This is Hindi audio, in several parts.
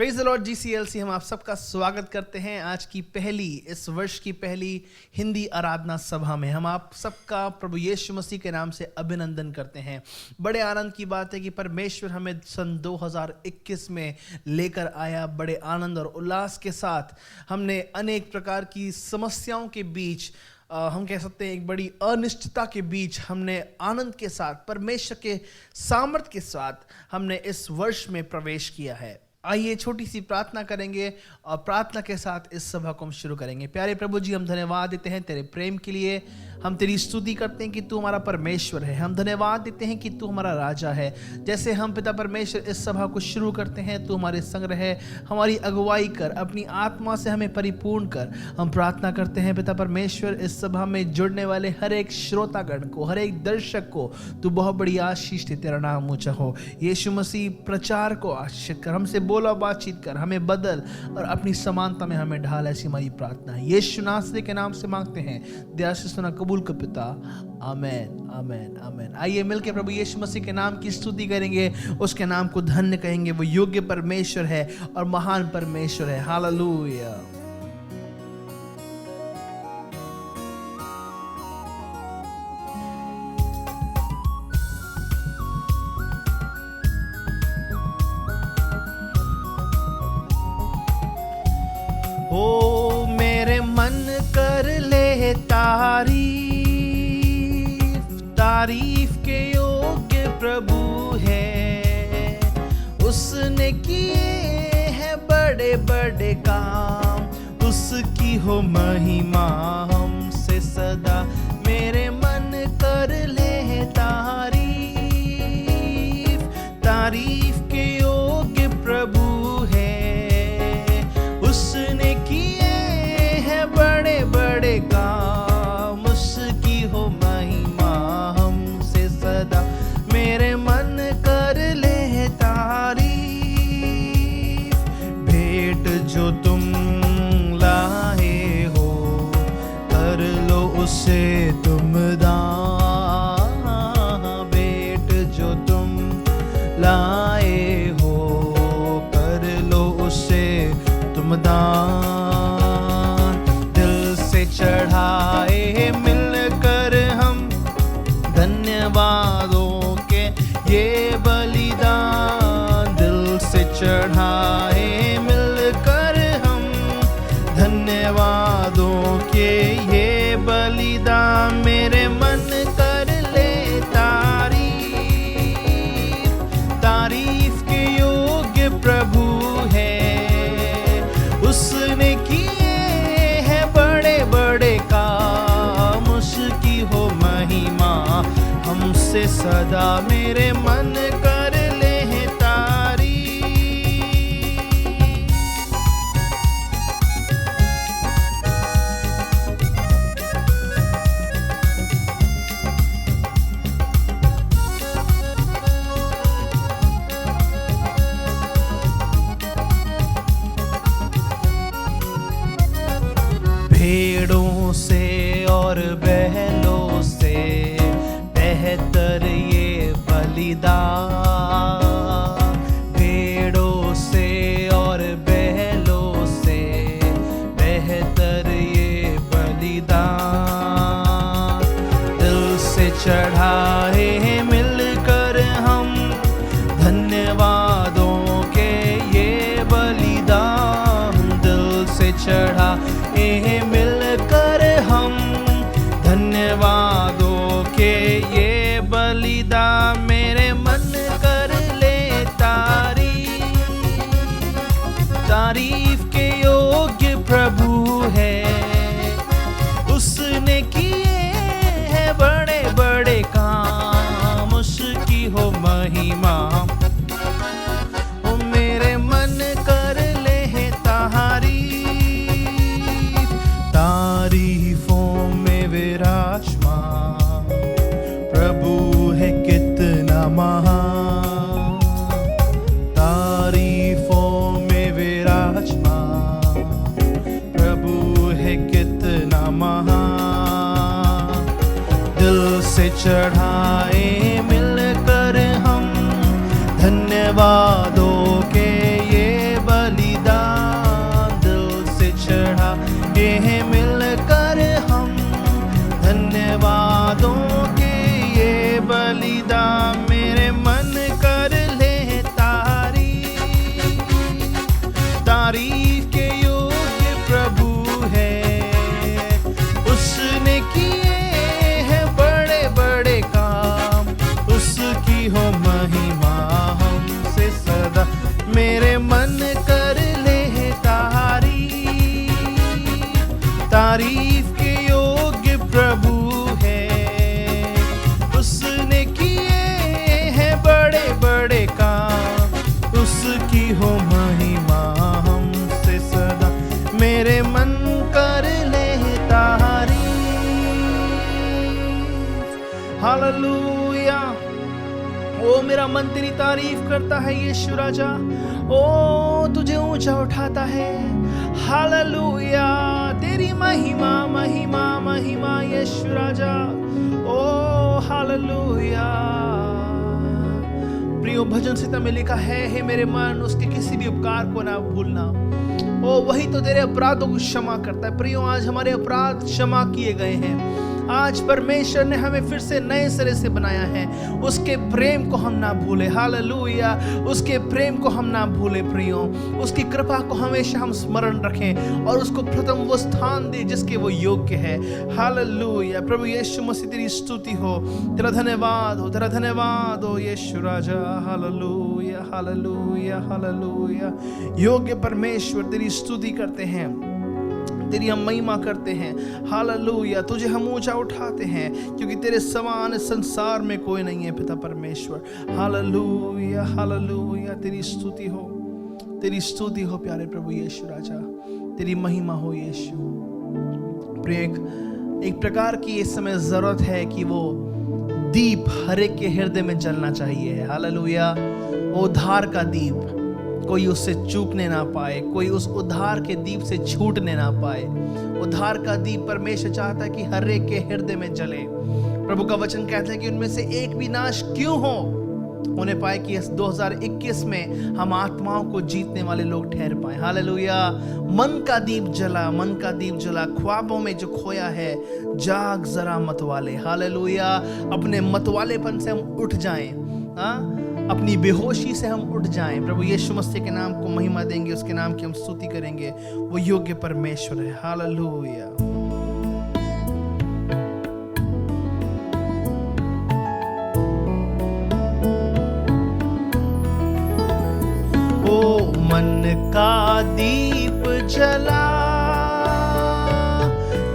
प्रेज द लॉर्ड जीसीएलसी हम आप सबका स्वागत करते हैं आज की इस वर्ष की पहली हिंदी आराधना सभा में। हम आप सबका प्रभु यीशु मसीह के नाम से अभिनंदन करते हैं। बड़े आनंद की बात है कि परमेश्वर हमें सन 2021 में लेकर आया। बड़े आनंद और उल्लास के साथ हमने अनेक प्रकार की समस्याओं के बीच, हम कह सकते हैं एक बड़ी अनिश्चितता के बीच, हमने आनंद के साथ परमेश्वर के सामर्थ्य के साथ हमने इस वर्ष में प्रवेश किया है। आइए छोटी सी प्रार्थना करेंगे और प्रार्थना के साथ इस सभा को हम शुरू करेंगे। प्यारे प्रभु जी, हम धन्यवाद देते हैं तेरे प्रेम के लिए। हम तेरी स्तुति करते हैं कि तू हमारा परमेश्वर है। हम धन्यवाद देते हैं कि तू हमारा राजा है। जैसे हम पिता परमेश्वर इस सभा को शुरू करते हैं, तू हमारे संग रहे, हमारी अगुवाई कर, अपनी आत्मा से हमें परिपूर्ण कर। हम प्रार्थना करते हैं पिता परमेश्वर, इस सभा में जुड़ने वाले हर एक श्रोतागण को, हर एक दर्शक को तू बहुत बड़ी आशीष दे। तेरा नाम ऊंचा हो। यीशु मसीह प्रचार को आशीष कर, हमसे बोला बातचीत कर, हमें बदल और अपनी समानता में हमें ढाल। ऐसी हमारी प्रार्थना है यीशु नासरी के नाम से मांगते हैं, दया से सुना कबूल कर पिता। आमेन आमेन आमेन। आइए मिलकर प्रभु यीशु मसीह के नाम की स्तुति करेंगे, उसके नाम को धन्य कहेंगे। वो योग्य परमेश्वर है और महान परमेश्वर है। हालेलुया। ओ मेरे मन कर ले तारीफ के योग्य प्रभु है। उसने किए हैं बड़े बड़े काम, उसकी हो महिमा हमसे सदा। मेरे मन कर ले तारीफ के योग्य प्रभु है। उसने किए हैं बड़े बड़े काम, उसकी हो महिमा हमसे सदा। मेरे मन कर ले तारीफ। भेंट जो तुम लाए हो, कर लो उसे तुम दान। भेंट जो तुम लाए हो, कर लो उसे तुम दान। दिल से चढ़ाए मिलकर हम धन्यवादों के ये बलिदान। दिल से चढ़ाए मिलकर हम धन्यवादों के ये बलिदान। मेरे मन कर ले तारीफ के योग्य प्रभु है। उसने किए हैं बड़े बड़े काम, उसकी हो महिमा हमसे सदा। मेरे मन कर ले तारीफ। भेड़ों से और बैलों से बेहतर ये बलिदान। भेड़ों से और बैलों से बेहतर ये बलिदान। दिल से चढ़ाए मिलकर हम धन्यवादों के ये बलिदान। दिल से चढ़ाए मिलकर हम धन्यवादों के ये बलिदान। मेरे मन कर ले तारीफ के योग्य प्रभु है। उसने किए हैं बड़े बड़े काम, उसकी हो महिमा। ओ मेरे मन कर ले तारीफों में विराजमान प्रभु है कितना महान। तारीफों में विराजमान प्रभु है कितना महान। दिल से चढ़ाए मिलकर हम धन्यवादों के ये बलि तारीफ के योग्य प्रभु है। उसने किए हैं बड़े बड़े काम, उसकी हो महिमा हमसे सदा। मेरे मन कर ले तारीफ। हालेलुया। ओ मेरा मन तेरी तारीफ करता है यीशु राजा। ओ तुझे ऊंचा उठाता है। हालेलुया। तेरी महिमा महिमा महिमा यीशु राजा। ओ हालेलुया। प्रियो भजन संहिता में लिखा है, हे मेरे मन उसके किसी भी उपकार को ना भूलना। ओ वही तो तेरे अपराधों को क्षमा करता है। प्रियो आज हमारे अपराध क्षमा किए गए हैं। आज परमेश्वर ने हमें फिर से नए सिरे से बनाया है। उसके प्रेम को हम ना भूले। हालेलुया। उसके प्रेम को हम ना भूले प्रियो। उसकी कृपा को हमेशा हम स्मरण रखें और उसको प्रथम वो स्थान दे जिसके वो योग्य है। हालेलुया। प्रभु यीशु मसीह तेरी स्तुति हो, तेरा धन्यवाद हो, तेरा धन्यवाद हो यीशु राजा। Hallelujah hallelujah hallelujah. योग्य परमेश्वर तेरी स्तुति करते हैं, तेरी हम महिमा करते हैं। हालेलुया। तुझे हम ऊंचा उठाते हैं क्योंकि तेरे समान संसार में कोई नहीं है पिता परमेश्वर। Hallelujah hallelujah. तेरी स्तुति हो, तेरी स्तुति हो प्यारे प्रभु यीशु राजा। तेरी महिमा हो यीशु। प्रिय एक प्रकार की इस समय जरूरत है कि वो दीप हर एक के हृदय में जलना चाहिए। हालेलुया। उद्धार का दीप, कोई उससे चूकने ना पाए, कोई उस उद्धार के दीप से छूटने ना पाए। उद्धार का दीप परमेश्वर चाहता है कि हर एक के हृदय में जले। प्रभु का वचन कहता है कि उनमें से एक भी नाश क्यों हो, उन्हें पाए कि इस 2021 में हम आत्माओं को जीतने वाले लोग ठहर पाए। हालेलुया। मन का दीप जला, मन का दीप जला। ख्वाबों में जो खोया है, जाग जरा मतवाले। हालेलुया। अपने मतवालेपन से हम उठ जाएं। अपनी बेहोशी से हम उठ जाएं। प्रभु यीशु मसीह के नाम को महिमा देंगे, उसके नाम की हम स्तुति करेंगे। वो योग्य परमेश्वर है। हालेलुया। ओ मन का दीप जला,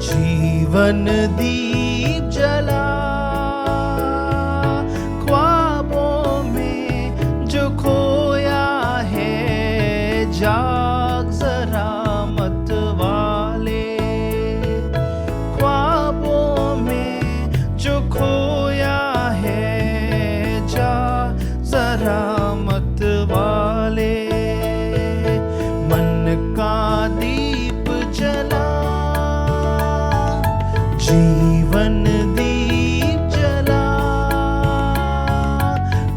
जीवन दीप जला। जाग जरा मत वाले। ख्वाबों में जो खोया है, जाग जरा मत वाले। मन का दीप जला, जीवन दीप जला।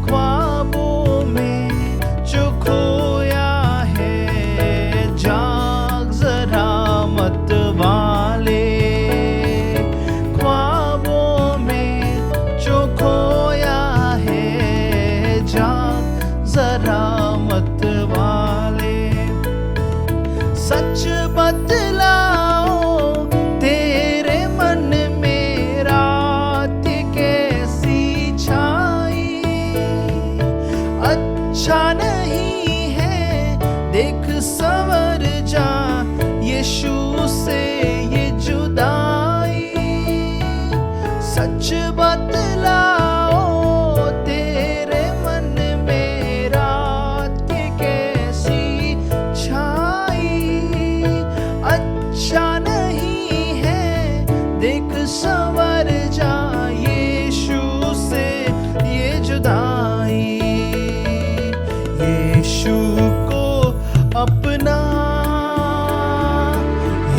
ख्वाबों में जो खोया जाग जरा मत वाले। ख्वाबों में जो खोया है, जाग जरा मत वाले। सच बतलाओ तेरे मन में रात कैसी छाई। अच्छा नहीं है देख संवर जा यीशु से ये जुदाई। सच बतलाओ तेरे मन में रात कैसी छाई। अच्छा नहीं है देख संवर जा यीशु से ये जुदाई। यीशु को अपना,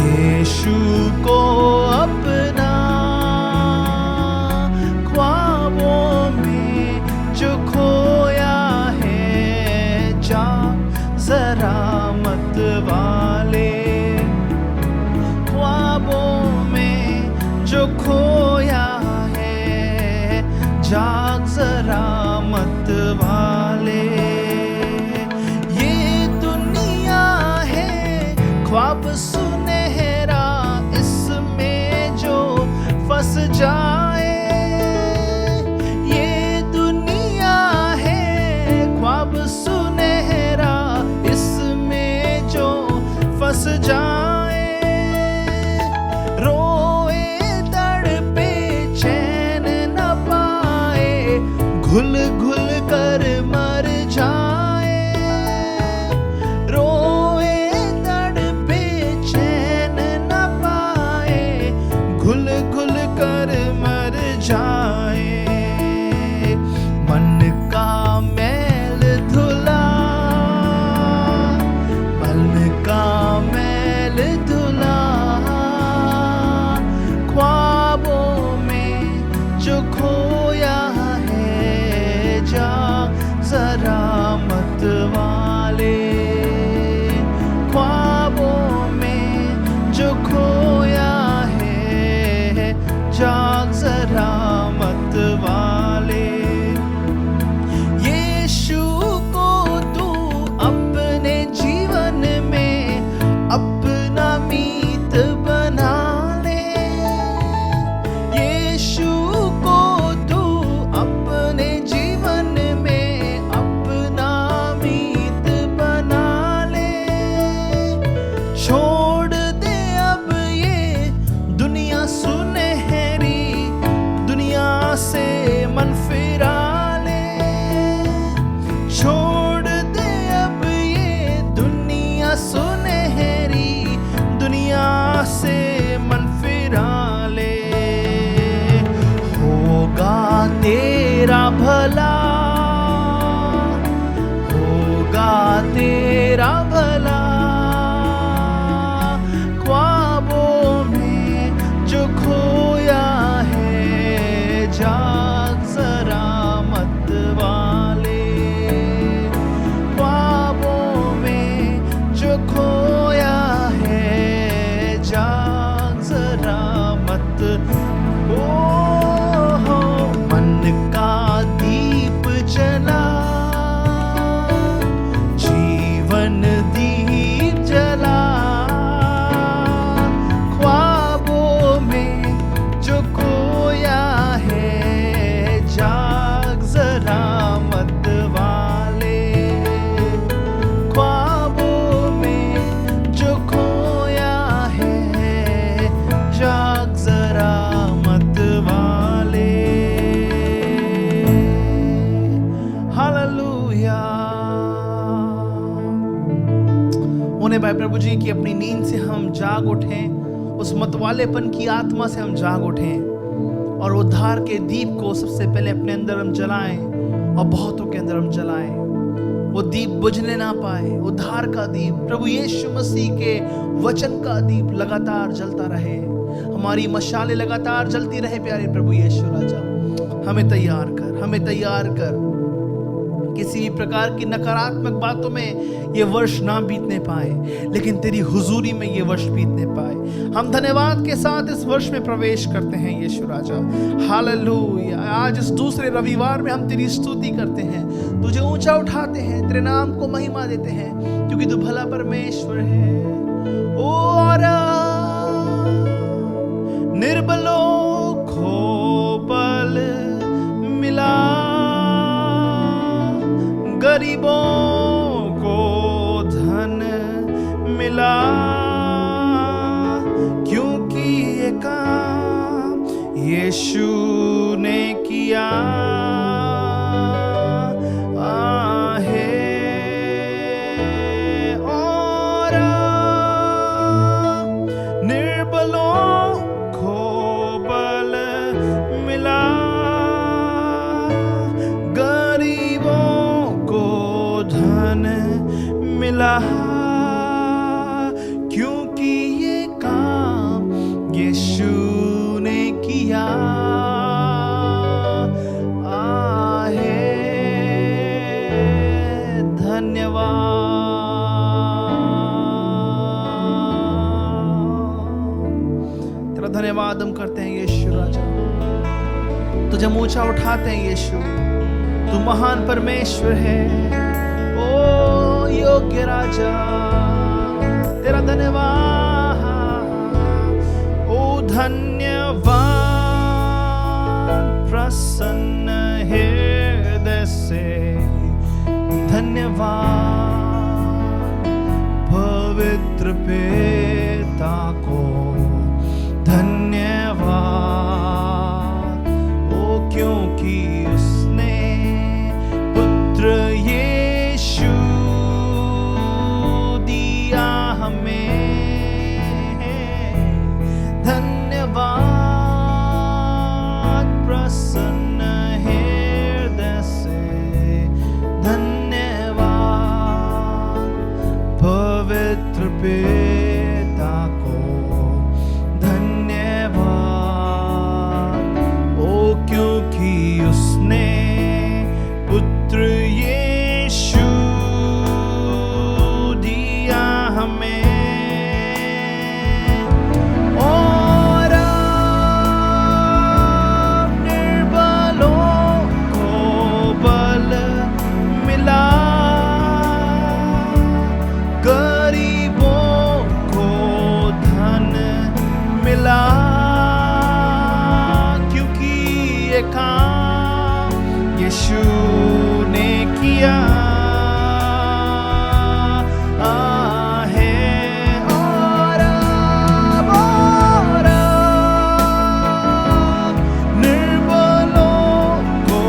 यीशु को अपना। ख्वाबों में जो खोया है, जा जरा मत वाले। ख्वाबों में जो खोया है, जाग जरा मत वाले। ख्वाब सुनहरा इसमें जो फंस जाए। ये दुनिया है ख्वाब सुनहरा इसमें जो फंस जाए। घुल घुल कर मर जाए, रोए तड़पे चैन न पाए, घुल घुल कर मर जाए। मन का मैल धुला, मन का मैल धुला, ख्वाबों में जो खोया है, जा जरा मत वाले, ख्वाबों में जो खोया है, जाग जरा मत वाले। यीशु को तू अपने जीवन में अपना मीत बना ले, यीशु को तू अपने जीवन में अपना मीत बना ले। छोड़ दे अब ये दुनिया सुनहरी, दुनिया से मन फिरा ले। छोड़ दे अब ये दुनिया सुनहरी, दुनिया से मन फिरा ले। होगा तेरा भला, होगा तेरा भला, ख्वाबों में जो खोया है, जाग जरा मत वाले, ख्वाबों में जो खोया है, जाग जरा मत। ओ हो मन का दीप जला, जीवन दीप जला, ख्वाबों में जो खोया है, जाग जरा मत वाले, ख्वाबों में जो खोया है, जाग जरा मत वाले। हालेलुया। उन्हें भाई प्रभु जी की अपनी नींद से हम जाग उठें, उस मतवालेपन की आत्मा से हम जाग उठें, और उद्धार के दीप को सबसे पहले अपने अंदर हम जलाएं, और बहुतों के अंदर हम जलाएं। वो दीप बुझने ना पाए, उद्धार का दीप, प्रभु यीशु मसीह के वचन का दीप लगातार जलता रहे, हमारी मशालें लगातार जलती रहे। प्यारे प्रभु यीशु राजा, हमें तैयार कर, हमें तैयार कर, किसी भी प्रकार की नकारात्मक बातों में ये वर्ष ना बीतने पाए, लेकिन तेरी हुजूरी में ये वर्ष बीतने पाए। हम धन्यवाद के साथ इस वर्ष में प्रवेश करते हैं यीशु राजा। हालेलुया। आज इस दूसरे रविवार में हम तेरी स्तुति करते हैं, तुझे ऊंचा उठाते हैं, तेरे नाम को महिमा देते हैं, क्योंकि तू भला परमेश्वर है। और निर्बलों को बल मिला, गरीबों को धन मिला, क्योंकि ये काम यीशु ने किया है। और निर्बलों को बल मिला, मिला, क्योंकि ये काम यीशु ने किया है। धन्यवाद, तेरा धन्यवाद हम करते हैं यीशु राजा, तुझे ऊंचा उठाते हैं यीशु, तू महान परमेश्वर है। ओ योग्य राजा, तेरा धन्यवाद। ओ धन्यवाद प्रसन्न हृदय से, धन्यवाद पवित्र पिता को, धन्यवाद ओ क्योंकि उसने ये काम यीशु ने किया है और अब निर्बलों को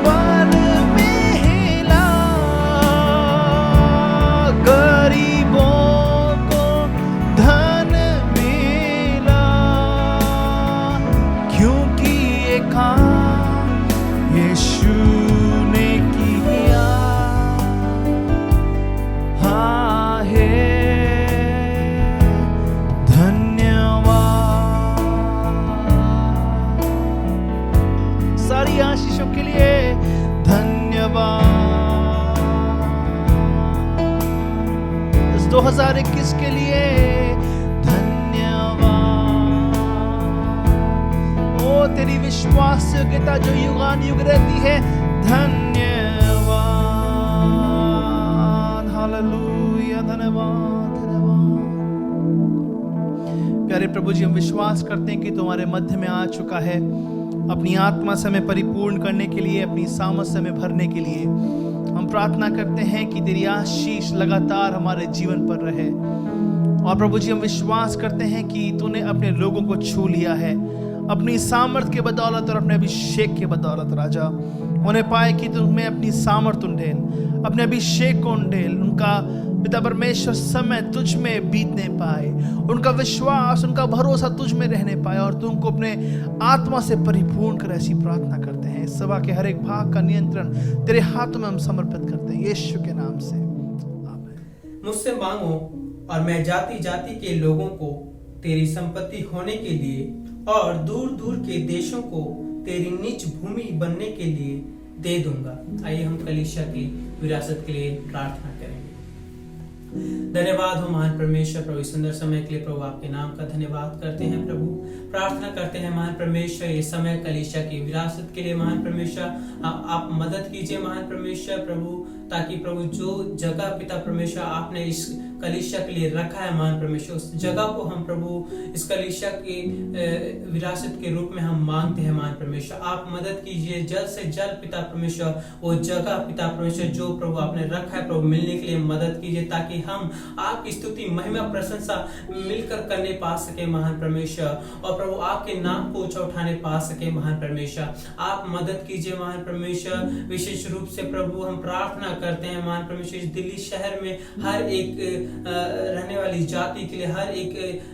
बल मिला, गरीबों को धन मिला, क्योंकि ये काम यीशु ने किया। हाँ है धन्यवाद, सारी आशीषों के लिए धन्यवाद। इस 2021 के लिए धन्यवाद। ओ तेरी विश्वास योग्यता जो युगानुयुग रहती है, धन्यवाद। हालेलुया, धन्यवाद धन्यवाद। प्यारे प्रभु जी, हम विश्वास करते हैं कि तुम्हारे मध्य में आ चुका है, अपनी आत्मा से हमें परिपूर्ण करने के लिए, अपनी सामर्थ से हमें भरने के लिए। हम प्रार्थना करते हैं कि तेरी आशीष लगातार हमारे जीवन पर रहे। और प्रभु जी, हम विश्वास करते हैं कि तूने अपने लोगों को छू लिया है, अपनी सामर्थ के बदौलत और अपने अभिषेक के बदौलत। राजा, उन्हें पाए कि तुम्हें अपनी सामर्थ उंडेल, अपने अभिषेक को उंडेल, उनका पिता परमेश्वर समय तुझ में बीतने पाए, उनका विश्वास, उनका भरोसा तुझ में रहने पाए और तुमको अपने आत्मा से परिपूर्ण कर, ऐसी प्रार्थना करते हैं। इस सभा के हर एक भाग का नियंत्रण तेरे हाथों में हम समर्पित करते हैं, यीशु के नाम से, आमीन। मुझसे मांगो और मैं जाति जाति के लोगों को तेरी संपत्ति होने के लिए और दूर दूर के देशों को तेरी निज भूमि बनने के लिए दे दूंगा। आइए हम कलीसिया की विरासत के लिए प्रार्थना करेंगे। धन्यवाद हो महान परमेश्वर प्रभु, इस सुंदर समय के लिए प्रभु आपके नाम का धन्यवाद करते हैं प्रभु। प्रार्थना करते हैं महान परमेश्वर, ये समय कलीसिया की विरासत के लिए महान परमेश्वर आप मदद कीजिए महान परमेश्वर प्रभु, ताकि प्रभु जो जगह पिता परमेश्वर आपने इस कलीसिया के लिए रखा है महान परमेश्वर, उस जगह को हम प्रभु इस कलीसिया की विरासत के रूप में हम मांगते हैं महान परमेश्वर। आप मदद कीजिए जल्द से जल्द पिता परमेश्वर, वो जगह पिता परमेश्वर जो प्रभु आपने रखा है प्रभु मिलने के लिए मदद कीजिए, ताकि हम आपकी स्तुति महिमा प्रशंसा मिलकर करने पा सके महान परमेश्वर, और प्रभु आपके नाम को ऊंचा उठाने पा सके महान परमेश्वर। आप मदद कीजिए महान परमेश्वर। विशेष रूप से प्रभु हम प्रार्थना करते हैं महान परमेश्वर, इस दिल्ली शहर में हर एक रहने वाली जाति के लिए, हर एक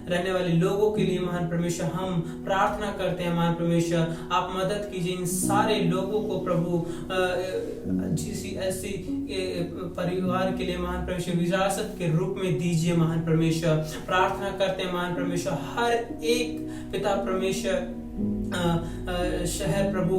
रहने वाले लोगों के लिए महान परमेश्वर हम प्रार्थना करते हैं महान परमेश्वर। आप मदद कीजिए इन सारे लोगों को प्रभु, ऐसी परिवार के लिए महान परमेश्वर विरासत के रूप में दीजिए महान परमेश्वर। प्रार्थना करते हैं महान परमेश्वर, हर एक पिता परमेश्वर शहर प्रभु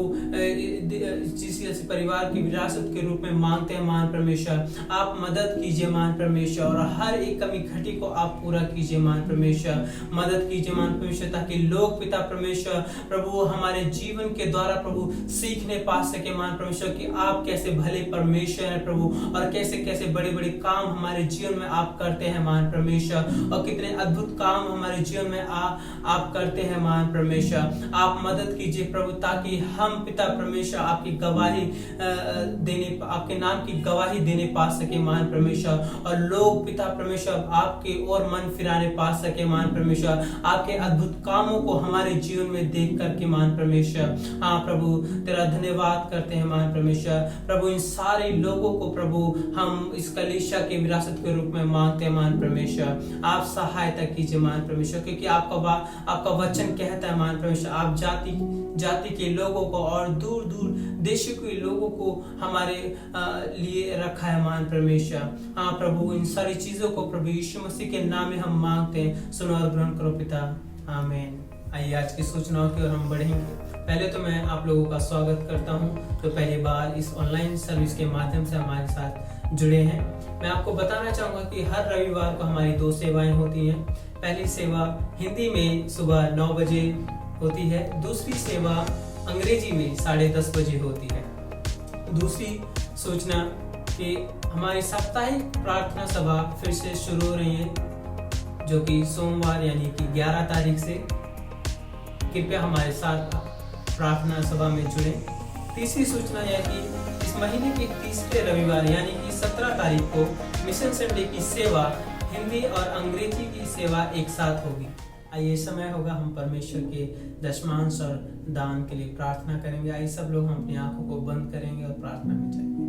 जिस परिवार की विरासत के रूप में मांगते हैं महान परमेश्वर। आप मदद कीजिए महान परमेश्वर, और हर एक कमी घटी को आप पूरा कीजिए महान परमेश्वर। मदद कीजिए महान परमेश्वर, ताकि लोग पिता परमेश्वर प्रभु हमारे जीवन के द्वारा प्रभु सीखने पा सके महान परमेश्वर कि आप कैसे भले परमेश्वर है प्रभु, और कैसे कैसे बड़े बड़े काम हमारे जीवन में आप करते हैं महान परमेश्वर, और कितने अद्भुत काम हमारे जीवन में आप करते हैं महान परमेश्वर। आप मदद कीजिए प्रभु, ताकि हम पिता परमेश्वर आपकी गवाही देने, आपके नाम की गवाही देने पा सके महान परमेश्वर, और लोग पिता परमेश्वर आपके और मन फिराने पा सके महान परमेश्वर, आपके अद्भुत कामों को हमारे जीवन में देख करके महान परमेश्वर। हाँ प्रभु, तेरा धन्यवाद करते हैं महान परमेश्वर। प्रभु इन सारे लोगों को प्रभु हम इस कलीसिया के विरासत के रूप में मांगते हैं महान परमेश्वर। आप सहायता कीजिए महान परमेश्वर, क्योंकि आपका वचन कहता है महान परमेश्वर, आप जाति के लोगों को और दूर दूर देशों के लोगों को हमारे लिए रखा है महान परमेश्वर। हाँ प्रभु, इन सारी चीजों को प्रभु यीशु मसीह के नाम में हम मांगते हैं, सुनो और ग्रहण करो पिता, आमीन। आइए आज की सूचनाओं की ओर हम बढ़ेंगे। पहले तो मैं आप लोगों का स्वागत करता हूं जो पहली बार इस ऑनलाइन सर्विस के माध्यम से हमारे साथ जुड़े हैं। मैं आपको बताना चाहूंगा कि हर रविवार को हमारी 2 सेवाएं होती हैं। पहली सेवा हिंदी में सुबह 9 बजे होती है, दूसरी सेवा अंग्रेजी में 10:30 बजे होती है। दूसरी सूचना कि हमारी साप्ताहिक प्रार्थना सभा फिर से शुरू हो रही है, जो कि सोमवार यानी कि 11 तारीख से। कृपया हमारे साथ प्रार्थना सभा में जुड़े। तीसरी सूचना यह कि इस महीने के तीसरे रविवार यानी कि 17 तारीख को मिशन संडे की सेवा हिंदी और अंग्रेजी की सेवा एक साथ होगी। आइए समय होगा हम परमेश्वर के दशमांश और दान के लिए प्रार्थना करेंगे। आइए सब लोग हम अपनी आंखों को बंद करेंगे और प्रार्थना में जाएंगे।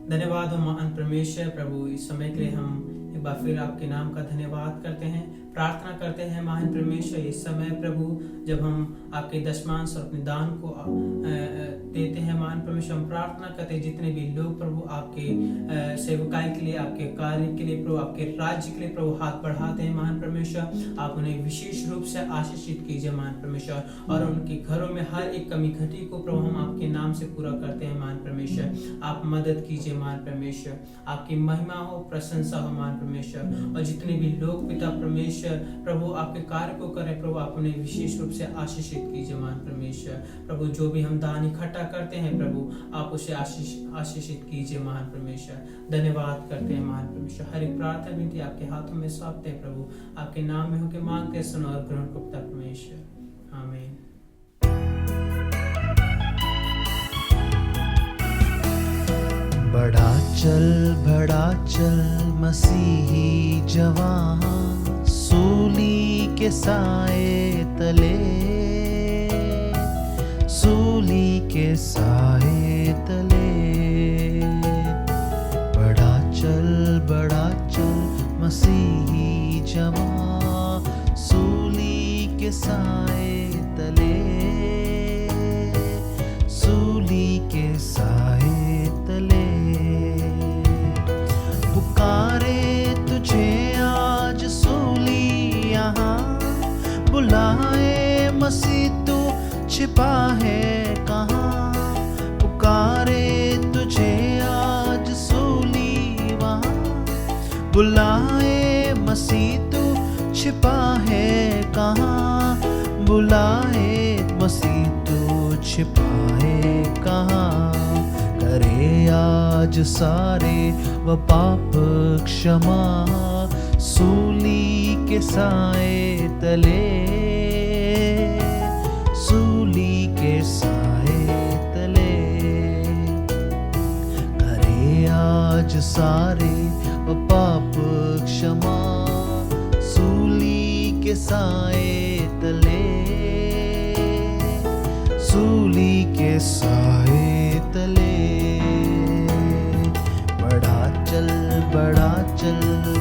धन्यवाद हो महान परमेश्वर प्रभु, इस समय के लिए हम एक बार फिर आपके नाम का धन्यवाद करते हैं, प्रार्थना करते हैं महान परमेश्वर। इस समय प्रभु जब हम आपके दशमांश और अपने दान को देते हैं महान परमेश्वर, हम प्रार्थना करते हैं जितने भी लोग प्रभु आपके सेवकाई के लिए, आपके कार्य के लिए प्रभु, आपके राज्य के लिए प्रभु हाथ बढ़ाते हैं महान परमेश्वर, आप उन्हें विशेष रूप से आशीषित कीजिए महान परमेश्वर, और उनके घरों में हर एक कमी घटी को प्रभु हम आपके नाम से पूरा करते हैं महान परमेश्वर। आप मदद कीजिए महान परमेश्वर, आपकी महिमा हो, प्रशंसा हो महान परमेश्वर, और जितने भी लोग पिता परमेश्वर प्रभु आपके कार्य को करें प्रभु, आप उन्हें विशेष रूप से आशीषित कीजिए महान परमेश्वर। प्रभु जो भी हम दान इकट्ठा करते हैं प्रभु, आप उसे आशीषित कीजिए महान परमेश्वर। धन्यवाद करते हैं महान परमेश्वर। हर एक प्रार्थना विनती आपके हाथों में सौंपते हैं प्रभु, आपके नाम में होकर मांगते हैं, सुनो और ग्रहण को पिता परमेश्वर, आमीन। बड़ा चल मसीही जवान, सूली के साए तले, सूली के साए तले। बड़ा चल मसीही जवान, सूली के साए तले, सूली के साए तले। पुकारे तुझे आज सूली यहाँ, बुलाए मसीह तू छिपा है कहाँ। पुकारे तुझे आज सूली वहाँ, बुलाए मसीह तू छिपा है कहाँ। बुलाए मसीह तू छिपा है कहाँ। करे आज सारे व पाप क्षमा, सूली के साए तले, सूली के साए तले। करे आज सारे व पाप क्षमा, सूली के साए तले, सूली के साए तले। बड़ा चल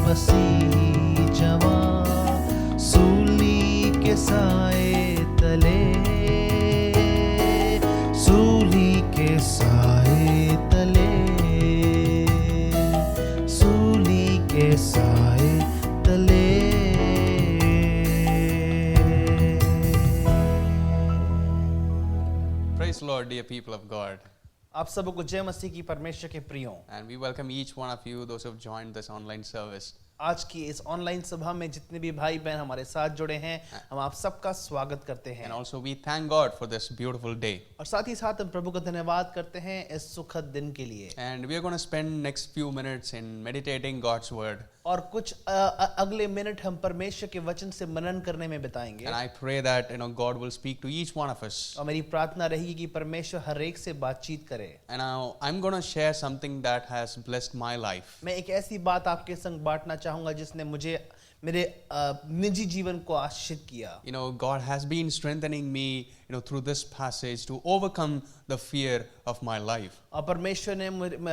मसीह जवान, सूली के साए तले, सूली के साए तले, सूली के साए तले। Praise the Lord, dear people of God. आप सबको जय मसीह की परमेश्वर के प्रियों। And we welcome each one of you, those who have joined this online service. आज की इस ऑनलाइन सभा में जितने भी भाई बहन हमारे साथ जुड़े हैं, हम आप सबका स्वागत करते हैं। And also we thank God for this beautiful day. और साथ ही साथ हम प्रभु का धन्यवाद करते हैं इस सुखद दिन के लिए। And we are going to spend next few minutes in meditating God's word. और कुछ अगले मिनट हम परमेश्वर के वचन से मनन करने में बिताएंगे। And I pray that God will speak to each one of us. और मेरी प्रार्थना रहेगी कि परमेश्वर हर एक से बातचीत करे। And now I'm going to share something that has blessed my life. मैं एक ऐसी बात आपके संग बांटना चाहूंगा जिसने मुझे मेरे निजी जीवन को आशीषित किया। God has been strengthening me, through this passage to overcome the fear of my life. और परमेश्वर ने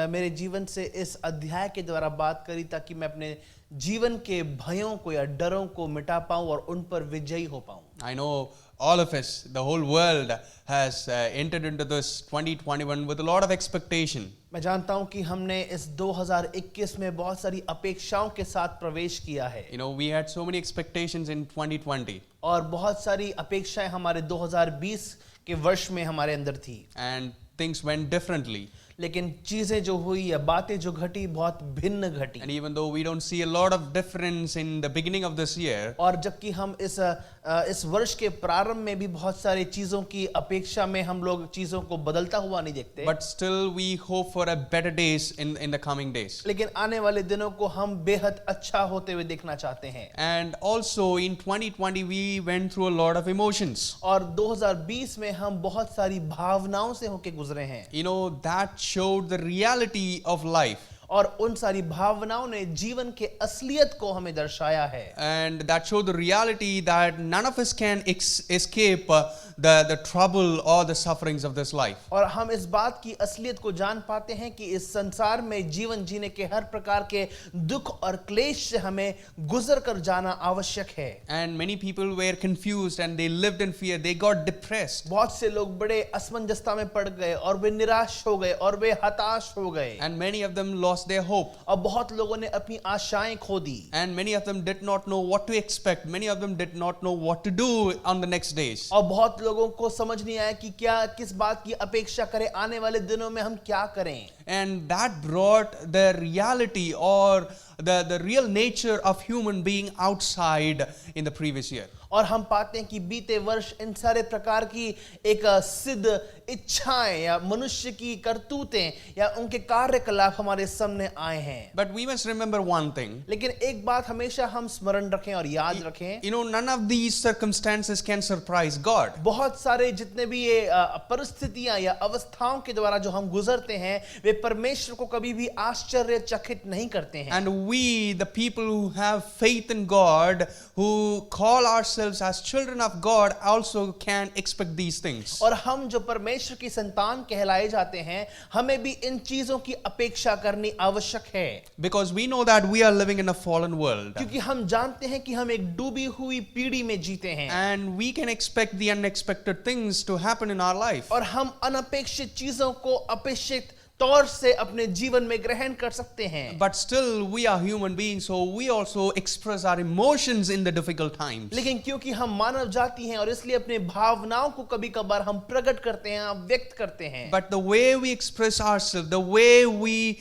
मेरे जीवन से इस अध्याय के द्वारा बात करी ताकि मैं अपने जीवन के भयों को या डरों को मिटा पाऊं और उन पर विजयी हो पाऊं। I know all of us, the whole world has entered into this 2021 with a lot of expectation. मैं जानता हूं कि हमने इस 2021 में बहुत सारी अपेक्षाओं के साथ प्रवेश किया है। We had so many expectations in 2020. और बहुत सारी अपेक्षाएं हमारे 2020 के वर्ष में हमारे अंदर थी। And things went differently. लेकिन चीजें जो हुई या बातें जो घटी बहुत भिन्न घटी। And even though we don't see a lot of difference in the beginning of this year, और जबकि हम इस वर्ष के प्रारंभ में भी बहुत सारी चीजों की अपेक्षा में हम लोग चीजों को बदलता हुआ नहीं देखते, but still we hope for a better days in the coming days. लेकिन आने वाले दिनों को हम बेहद अच्छा होते हुए देखना चाहते हैं। And also in 2020 we went through a lot of emotions. और 2020 में हम बहुत सारी भावनाओं से होके गुजरे हैं, You know, that showed the reality of life. और उन सारी भावनाओं ने जीवन के असलियत को हमें दर्शाया है। And that showed the reality that none of us can escape the trouble or the sufferings of this life. और हम इस बात की असलियत को जान पाते हैं कि इस संसार में जीवन जीने के हर प्रकार के दुख और क्लेश से हमें गुजर कर जाना आवश्यक है। And many people were confused and they lived in fear. They got depressed. बहुत से लोग बड़े असमंजसता में पड़ गए और वे निराश हो गए और वे हताश हो गए, And many of them lost their hope. और बहुत लोगों ने अपनी आशाएं खो दी, And many of them did not know what to expect. Many of them did not know what to do on the next days. और बहुत लोगों को समझ नहीं आया कि क्या किस बात की अपेक्षा करें, आने वाले दिनों में हम क्या करें। And that brought the reality or the real nature of human being outside in the previous year. और हम पाते हैं कि बीते वर्ष इन सारे प्रकार की एक सिद्ध इच्छाएं या मनुष्य की करतूतें या उनके कार्यकलाप हमारे सामने आए हैं। But we must remember one thing. लेकिन एक बात हमेशा हम स्मरण रखें और याद रखें, You know, none of these circumstances can surprise God. बहुत सारे जितने भी ये परिस्थितियां या अवस्थाओं के द्वारा जो हम गुजरते हैं वे परमेश्वर को कभी भी आश्चर्यचकित नहीं करते हैं। And we, the people who have faith in God, who call ourselves as children of God, also can expect these things. और हम जो परमेश्वर की संतान कहलाए जाते हैं, हमें भी इन चीजों की अपेक्षा करनी आवश्यक है, Because we know that we are living in a fallen world. क्योंकि हम जानते हैं कि हम एक डूबी हुई पीढ़ी में जीते हैं And we can expect the unexpected things to happen in our life. और हम अनपेक्षित चीजों को अपेक्षित तौर से अपने जीवन में ग्रहण कर सकते हैं। But still, we are human beings, so we also express our emotions in the difficult times. लेकिन क्योंकि हम मानव जाति हैं और इसलिए अपने भावनाओं को कभी कभार हम प्रकट करते हैं, व्यक्त करते हैं। But the way we express ourselves, the way we,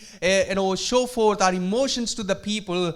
show forth our emotions to the people,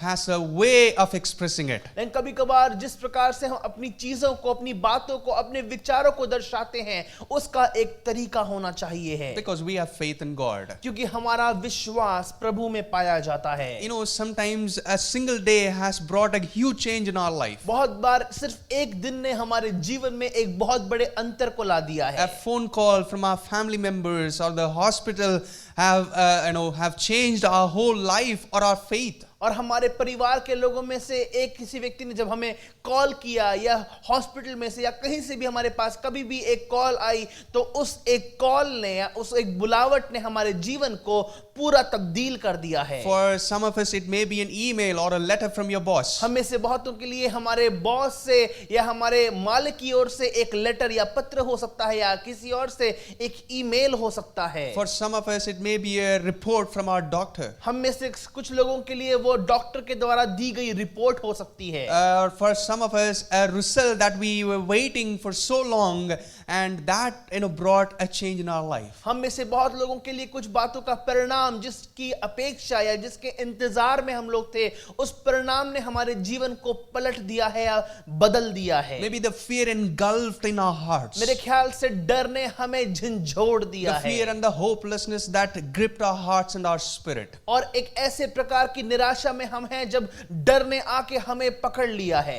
has a way of expressing it. लेकिन कभी कभार जिस प्रकार से हम अपनी चीजों को, अपनी बातों को, अपने विचारों को दर्शाते हैं, उसका एक तरीका होना चाहिए है, Because we have faith in God. क्योंकि हमारा विश्वास प्रभु में पाया जाता है। Sometimes a single day has brought a huge change in our life. बहुत बार सिर्फ एक दिन ने हमारे जीवन में एक बहुत बड़े अंतर को ला दिया है। A phone call from our family members or the hospital have changed our whole life or our faith. और हमारे परिवार के लोगों में से एक किसी व्यक्ति ने जब हमें कॉल किया या हॉस्पिटल में से या कहीं से भी हमारे पास कभी भी एक कॉल आई, तो उस एक कॉल ने या उस एक बुलावट ने हमारे जीवन को पूरा तब्दील कर दिया है। For some of us it may be an email or a letter from your boss. हमें से बहुतों के लिए हमारे बॉस से या हमारे मालिक की ओर से एक लेटर या पत्र हो सकता है या किसी और से एक ईमेल हो सकता है। For some of us it may be a report from our doctor. हम में से कुछ लोगों के लिए वो डॉक्टर के द्वारा दी गई रिपोर्ट हो सकती है। Or for some of us a result that we were waiting for so long and that brought a change in our life. हम में से बहुत लोगों के लिए कुछ बातों का परिणाम जिसकी अपेक्षा या जिसके इंतजार में हम लोग थे, उस परिणाम ने हमारे जीवन को पलट दिया है या बदल दिया है। Maybe the fear engulfed in our hearts. मेरे ख्याल से डर ने हमें झंझोड़ दिया The fear है and the hopelessness that gripped our hearts and our spirit. और एक ऐसे प्रकार की निराशा में हम हैं जब डर ने आके हमें पकड़ लिया है।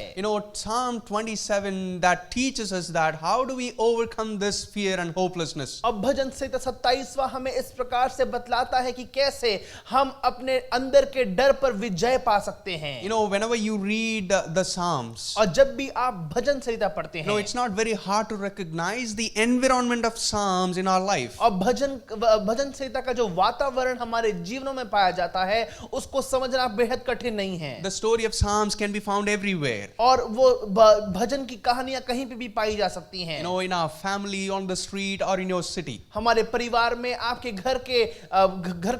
Psalm 27 that teaches us that how do we overcome this fear and hopelessness. अब भजन संहिता 27वां हमें इस प्रकार से बतलाता है कि कैसे हम अपने अंदर के डर पर विजय पा सकते हैं। Whenever you read the Psalms, और जब भी आप भजन संहिता पढ़ते हैं, it's not very hard to recognize the environment of Psalms in our life. और भजन संहिता का जो वातावरण हमारे जीवनों में पाया जाता है, उसको समझना बेहद कठिन नहीं है। The story of Psalms can be found everywhere. और वो भजन की कहानियां कहीं पे भी पाई जा सकती हैं। In our family, on the street, or in your city. हमारे परिवार में, आपके घर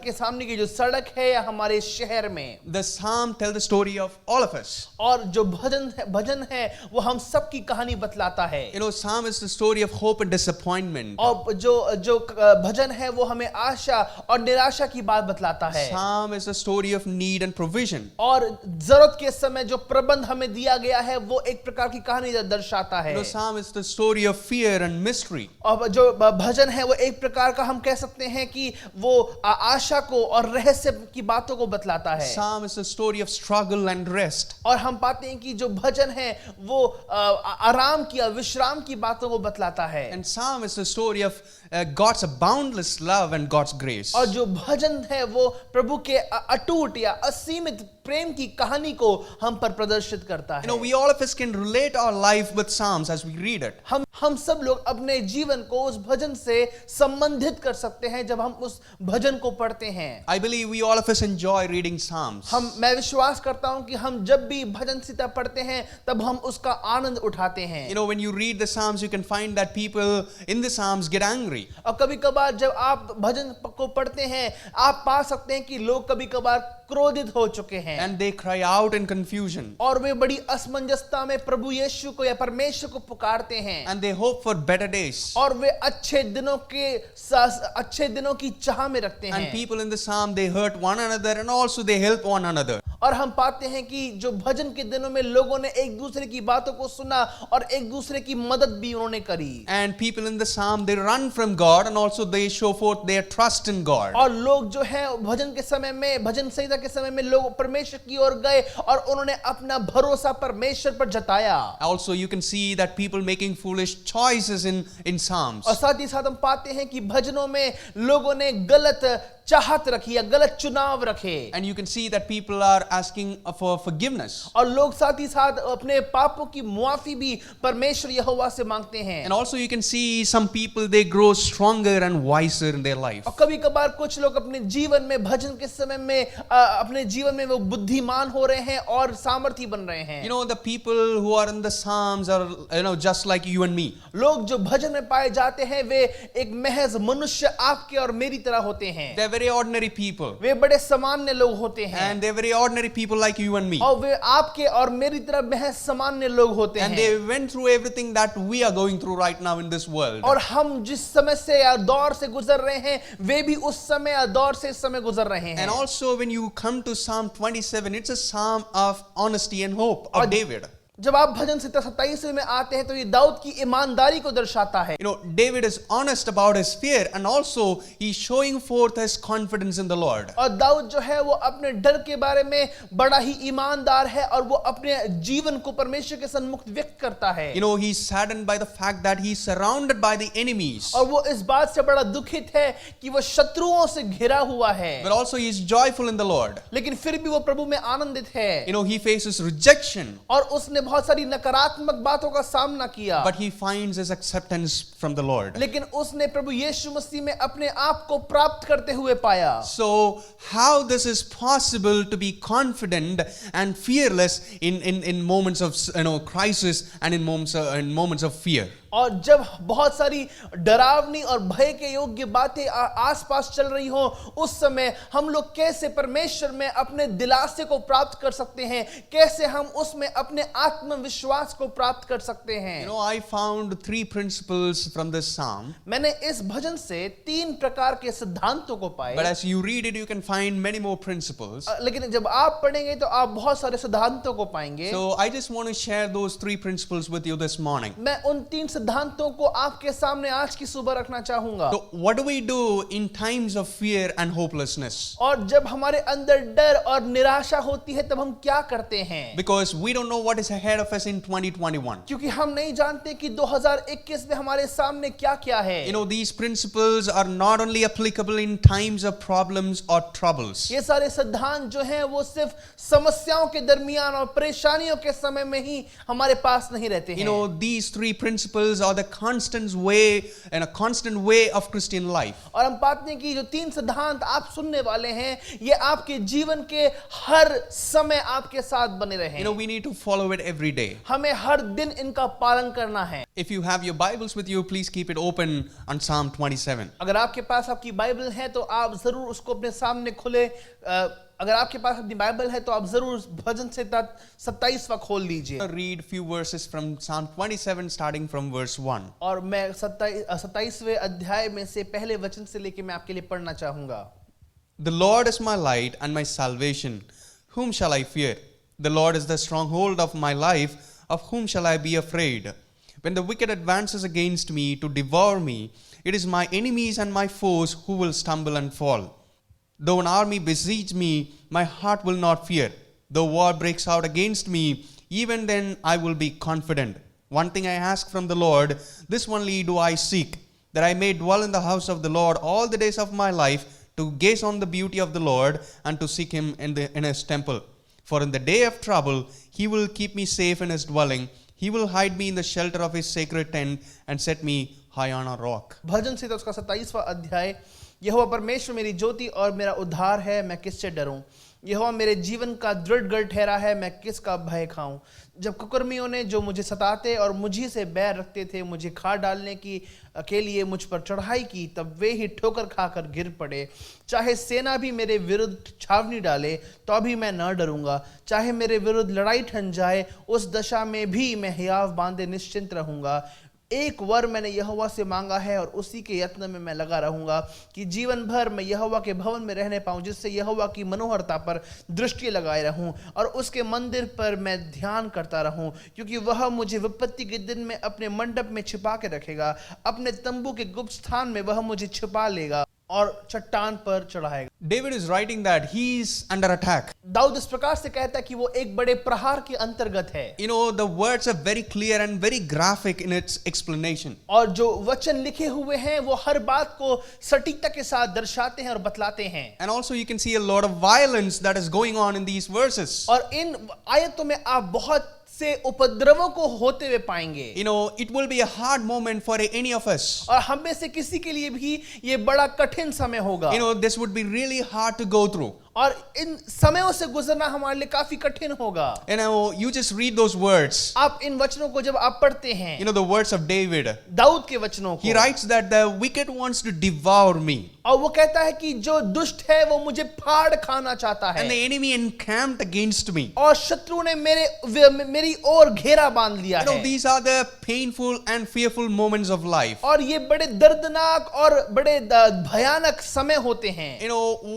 के सामने की जो सड़क है, या हमारे शहर में। The psalm tells the story of all of us. और जो भजन है वो हम सब की कहानी बतलाता है। Psalm is the story of hope and disappointment. और जो भजन है वो हमें आशा और निराशा की बात बतलाता है। Psalm is a story of need and provision. और जरूरत के समय जो प्रबंध हमें दिया गया है वो एक प्रकार की कहानी दर्शाता है। Psalm is the story of fear and mystery. और जो भजन है वो एक प्रकार का हम कह सकते हैं कि वो आशा को और रहस्य की बातों को बतलाता है। Psalm is a story of struggle and rest. और हम पाते हैं कि जो भजन है वो आराम की, विश्राम की बातों को बतलाता है। And Psalm is the story of God's boundless love and God's grace. और जो भजन है वो प्रभु के अटूट या असीमित प्रेम की कहानी को हम पर प्रदर्शित करता है। We all of us can relate our life with Psalms as we read it. हम सब लोग अपने जीवन को उस भजन से संबंधित कर सकते हैं जब हम उस भजन को पढ़ते हैं। I believe we all of us enjoy reading Psalms. मैं विश्वास करता हूं कि हम जब भी भजन संहिता पढ़ते हैं तब हम उसका आनंद उठाते हैं। When you read the Psalms, you can find that people in the Psalms get angry. और कभी-कभार जब आप भजन को पढ़ते हैं, आप पा सकते हैं कि लोग कभी-कभार क्रोधित हो चुके हैं। And they cry out in confusion. और वे बड़ी असमंजसता में प्रभु यीशु को या परमेश्वर को पुकारते हैं। And they hope for better days. और वे अच्छे दिनों की चाह में रखते हैं। And people in the Psalm, they hurt one another and also they help one another. और हम पाते हैं कि जो भजन के दिनों में लोगों ने एक दूसरे की बातों को सुना और एक दूसरे की मदद भी उन्होंने करी। And people in the Psalm, they run from God and also they show forth their trust in God. और लोग जो है भजन संहिता के समय में लोग परमेश्वर की ओर गए और उन्होंने अपना भरोसा परमेश्वर पर जताया। Also you can see that people making foolish choices in Psalms. और साथ ही साथ हम पाते हैं कि भजनों में लोगों ने गलत चाहत रखी या गलत चुनाव रखे। And you can see that people are asking for forgiveness. और लोग साथ ही साथ अपने पापों की मुआफी भी परमेश्वर यहोवा से मांगते हैं। And also you can see some people, they grow stronger and wiser in their life. और कभी-कभार कुछ लोग अपने जीवन में भजन के समय में अपने जीवन में वो बुद्धिमान हो रहे हैं और सामर्थी बन रहे हैं। The people who are in the Psalms are just like you and me. लोग जो भजन में पाए जाते हैं वे एक महज मनुष्य आपके और मेरी तरह होते हैं। They're very ordinary people. वे बड़े सामान्य लोग होते हैं। And they're very ordinary people like you and me. और वे आपके और मेरी तरह महज सामान्य लोग होते हैं। And they went through everything that we are going through right now in this world. और हम जिस समय से या दौर से गुजर रहे हैं वे भी उस समय या दौर से इस समय गुजर रहे हैं। And also when you come to Psalm 27, it's a psalm of honesty and hope of David. जब आप भजन संहिता 27 में आते हैं तो ये दाऊद की ईमानदारी को दर्शाता है। David is honest about his fear and also he's showing forth his confidence in the Lord. और दाऊद जो है वो अपने डर के बारे में बड़ा ही ईमानदार है और वो अपने जीवन को परमेश्वर के सन्मुख व्यक्त करता है। He's saddened by the fact that he's surrounded by the enemies. और वो इस बात से बड़ा दुखित है कि वो शत्रुओं से घिरा हुआ है। But also he's joyful in the Lord. लेकिन फिर भी वो प्रभु में आनंदित है। He faces rejection. और उसने बहुत सारी नकारात्मक बातों का सामना किया। But he finds his acceptance from the Lord. लेकिन उसने प्रभु यीशु मसीह में अपने आप को प्राप्त करते हुए पाया। So how this is possible to be confident and fearless in moments of crisis and in moments of fear? और जब बहुत सारी डरावनी और भय के योग्य बातें आसपास चल रही हो उस समय हम लोग कैसे परमेश्वर में अपने दिलासे को प्राप्त कर सकते हैं, कैसे हम उसमें अपने आत्मविश्वास को प्राप्त कर सकते हैं। I found 3 principles from this psalm. मैंने इस भजन से 3 प्रकार के सिद्धांतों को पाए। But as you read it, you can find many more principles. लेकिन जब आप पढ़ेंगे तो आप बहुत सारे सिद्धांतों को पाएंगे। So I just want to share those 3 principles with you this morning. मैं उन 3 सिद्धांतों को आपके सामने आज की सुबह रखना चाहूंगा। So what do we do in times of fear and hopelessness? और जब हमारे अंदर डर और निराशा होती है तब हम क्या करते हैं? Because we don't know what is ahead of us in 2021. क्योंकि हम नहीं जानते कि 2021 में हमारे सामने क्या-क्या है। These principles are not only applicable in times of problems or troubles. ये सारे सिद्धांत जो हैं वो सिर्फ समस्याओं के दरमियान और परेशानियों के समय में ही हमारे पास नहीं रहते हैं। These 3 principles principles are the constant way and a constant way of Christian life. और हम पाते हैं कि जो 3 सिद्धांत आप सुनने वाले हैं ये आपके जीवन के हर समय आपके साथ बने रहें। We need to follow it every day. हमें हर दिन इनका पालन करना है। If you have your Bibles with you, please keep it open on Psalm 27. अगर आपके पास आपकी बाइबल है तो आप जरूर उसको अपने सामने खुले। अगर आपके पास अपनी बाइबल है तो आप जरूर भजन से 27वां खोल लीजिए। I'll read few verses from Psalm 27 starting from verse 1. और मैं 27वें अध्याय में से पहले वचन से लेके मैं आपके लिए पढ़ना चाहूंगा। The Lord is my light and my salvation. Whom shall I fear? The Lord is the stronghold of my life. Of whom shall I be afraid? When the wicked advances against me to devour me, it is my enemies and my foes who will stumble and fall. Though an army besiege me, my heart will not fear. Though war breaks out against me, even then I will be confident. One thing I ask from the Lord, this only do I seek, that I may dwell in the house of the Lord all the days of my life, to gaze on the beauty of the Lord and to seek him in his temple. For in the day of trouble, he will keep me safe in his dwelling. He will hide me in the shelter of his sacred tent and set me high on a rock. भजन से तो उसका 27वां अध्याय। यहोवा परमेश्वर मेरी ज्योति और मेरा उद्धार है, मैं किससे डरूं? यहोवा मेरे जीवन का दृढ़ गढ़ ठहरा है, मैं किसका भय खाऊं? जब कुकर्मियों ने जो मुझे सताते और मुझी से बैर रखते थे, मुझे खा डालने के लिए मुझ पर चढ़ाई की, तब वे ही ठोकर खाकर गिर पड़े। चाहे सेना भी मेरे विरुद्ध छावनी डाले तो भी मैं न डरूंगा। चाहे मेरे विरुद्ध लड़ाई ठन जाए, उस दशा में भी मैं हियाव बांधे निश्चिंत रहूंगा। एक वर मैंने यहोवा से मांगा है और उसी के यत्न में मैं लगा रहूंगा कि जीवन भर मैं यहोवा के भवन में रहने पाऊं, जिससे यहोवा की मनोहरता पर दृष्टि लगाए रहूं और उसके मंदिर पर मैं ध्यान करता रहूं, क्योंकि वह मुझे विपत्ति के दिन में अपने मंडप में छिपा के रखेगा। अपने तंबू के गुप्त स्थान में वह मुझे छिपा लेगा और चट्टान पर चढ़ाएगा। David is writing that he is under attack. Dawood इस प्रकार से कहता है कि वो एक बड़े प्रहार के अंतर्गत है। The words are very clear and very graphic in its explanation. और जो वचन लिखे हुए हैं वो हर बात को सटीकता के साथ दर्शाते हैं और बतलाते हैं। And also you can see a lot of violence that is going on in these verses. और इन आयतों में आप बहुत से उपद्रवों को होते हुए पाएंगे। It will be a hard moment for any of us. और हम में से किसी के लिए भी ये बड़ा कठिन समय होगा। This would be really hard to go through. और इन समयों से गुजरना हमारे लिए काफी कठिन होगा। You just read those words. आप इन वचनों को जब आप पढ़ते हैं, The words of David. Dawood के वचनों को, He writes that the wicked wants to devour me. और वो कहता है कि जो दुष्ट है वो मुझे फाड़ खाना चाहता है। And the enemy encamped against me. और शत्रु ने मेरी ओर घेरा बांध लिया है। These are the painful and fearful moments of life. और ये बड़े दर्दनाक और बड़े भयानक समय होते हैं।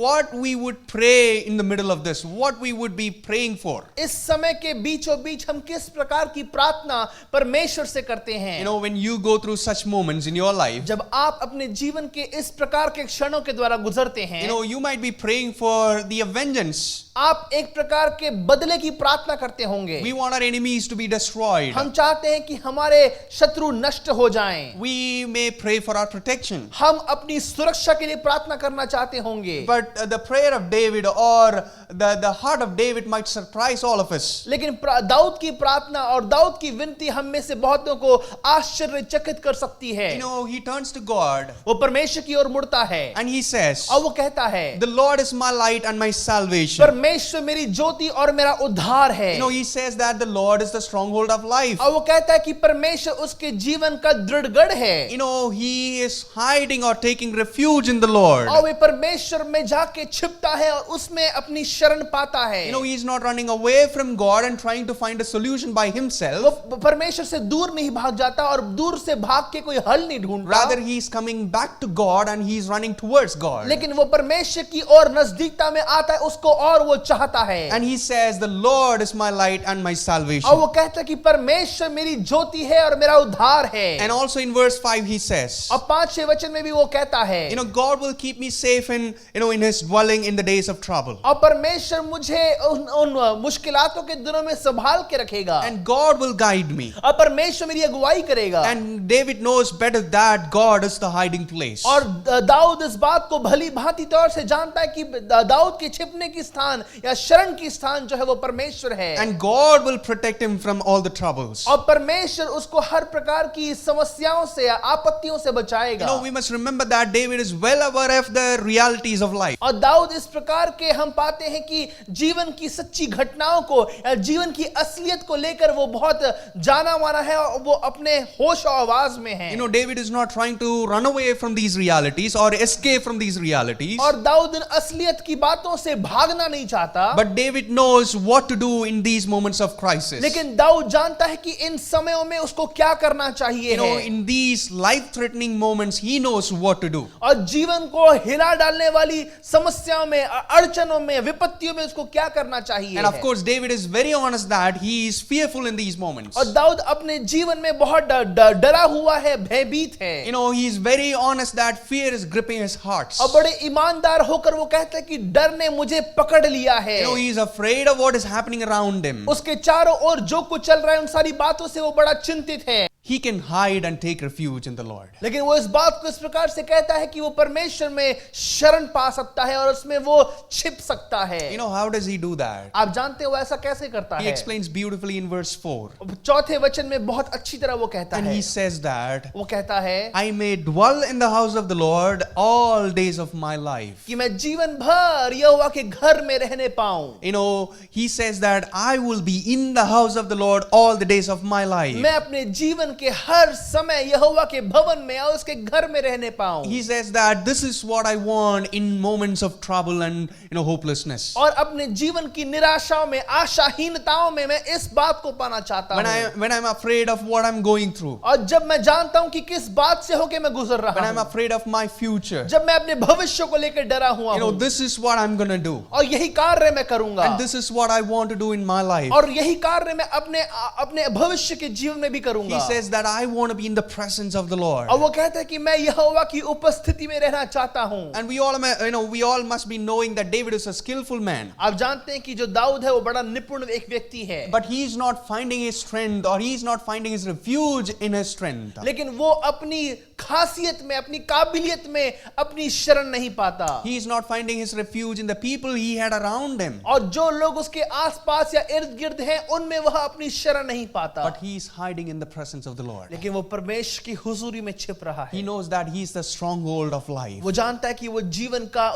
What we would pray in the middle of this, what we would be praying for. इस समय के बीचों बीच हम किस प्रकार की प्रार्थना परमेश्वर से करते हैं? When you go through such moments in your life, जब आप अपने जीवन के इस प्रकार के क्षणों के द्वारा गुजरते हैं, you might be praying for the vengeance. आप एक प्रकार के बदले की प्रार्थना करते होंगे। We want our enemies to be destroyed. हम चाहते हैं कि हमारे शत्रु नष्ट हो जाएं। We may pray for our protection. हम अपनी सुरक्षा के लिए प्रार्थना करना चाहते होंगे। But the prayer of David or the heart of David might surprise all of us. लेकिन दाऊद की प्रार्थना और दाऊद की विनती हम में से बहुतों को आश्चर्यचकित कर सकती है। He turns to God. वो परमेश्वर की ओर मुड़ता है And he says, और वो कहता है, the Lord is my light and my salvation. परमेश्वर मेरी ज्योति और मेरा उद्धार है। He says that the Lord is the stronghold of life. और वो कहता है कि परमेश्वर उसके जीवन का दृढ़ गढ़ है। He is hiding or taking refuge in the Lord. और वे परमेश्वर में जाके छिपता है और उसमें अपनी शरण पाता है। He is not running away from God and trying to find a solution by himself. वो परमेश्वर से दूर नहीं भाग जाता और दूर से भाग के कोई हल नहीं ढूंढता। Rather he is coming back to God and he is running towards God. लेकिन वो परमेश्वर की ओर नजदीकता में आता है, उसको और वो चाहता है। And he says, the Lord is my light and my salvation. और वो कहता है कि परमेश्वर मेरी ज्योति है और मेरा उद्धार है। And also in verse 5 he says, और 5-6 वचन में भी वो कहता है, God will keep me safe in his dwelling in the days of trouble. और परमेश्वर मुझे उन मुश्किलातों के दिनों में संभाल के रखेगा And God will guide me. और परमेश्वर मेरी अगुवाई करेगा। And David knows better that God is the hiding place. और दाऊद इस बात को भली भांति तौर से जानता है कि दाऊद के छिपने की स्थान या शरण की स्थान जो है वो परमेश्वर है। And God will protect him from all the troubles. और परमेश्वर उसको हर प्रकार की समस्याओं से या आपत्तियों से बचाएगा। We must remember that David is well aware of the realities of life. और दाऊद इस प्रकार के हम पाते हैं कि जीवन की सच्ची घटनाओं को या जीवन की असलियत को लेकर वो बहुत जाना माना है और वो अपने होश और आवाज में है। David is not trying to run away from these realities or escape from these realities. और दाऊद इन असलियत की बातों से भागना नहीं चाहता। But David knows what to do in these moments of crisis. लेकिन दाऊद जानता है कि इन समयों में उसको क्या करना चाहिए है। In these life-threatening moments, he knows what to do. और जीवन को हिला डालने वाली समस्याओं में, अड़चनों में, विपत्तियों में उसको क्या करना चाहिए। And of course, David is very honest that he is fearful in these moments. और दाऊद अपने जीवन में बहुत डरा हुआ है, भयभीत है। He is very honest that fear is gripping his heart. और बड़े ईमानदार होकर वो कहता है कि डर ने मुझे पकड़ लिया है। He is afraid of what is happening around him. उसके चारों ओर जो कुछ चल रहा है उन सारी बातों से वो बड़ा चिंतित है। He can hide and take refuge in the Lord. लेकिन वो इस बात को इस प्रकार से कहता है कि वो परमेश्वर में शरण पा सकता है और उसमें वो छिप सकता है। How does he do that? आप जानते हो ऐसा कैसे करता He है? explains beautifully in verse 4. चौथे वचन में बहुत अच्छी तरह वो कहता And है। he says that, वो कहता है I may dwell in the house of the Lord all days of my life. कि मैं जीवन भर यहोवा के घर में रहने पाऊं। He says that I will be in the house of the Lord all the days of my life. मैं अपने जीवन के हर समय यहोवा के भवन में और उसके घर में रहने पाऊं। He says that this is what I want in moments of trouble and hopelessness. और अपने जीवन की निराशाओं में, आशाहीनताओं में मैं इस बात को पाना चाहता हूं। When I'm afraid of what I'm going through. और जब मैं जानता हूं कि किस बात से होके मैं गुजर रहा When I'm हूं। afraid of my future. जब मैं अपने भविष्य को लेकर डरा हुआ हूं। This is what I'm gonna do. और यही कार्य मैं करूंगा। And this is what I want to do in my life. और यही कार्य मैं अपने भविष्य के जीवन में भी करूंगा। He says that I want to be in the presence of the Lord. और वो कहता है कि मैं यहोवा की उपस्थिति में रहना चाहता हूं। And we all must be knowing that David is a skillful man. आप जानते हैं कि जो दाऊद है वो बड़ा निपुण एक व्यक्ति है। But he is not finding his strength or he is not finding his refuge in his strength. लेकिन वो अपनी खासियत में, अपनी काबिलियत में अपनी शरण नहीं पाता। He is not finding his refuge in the people he had around him. और जो लोग उसके आसपास या इर्द गिर्द हैं उनमें वह अपनी शरण नहीं पाता। But he is hiding in the presence of the Lord. लेकिन वो परमेश्वर की हुजूरी में छिप रहा He है। knows that he is the stronghold of life. वो जानता है कि वो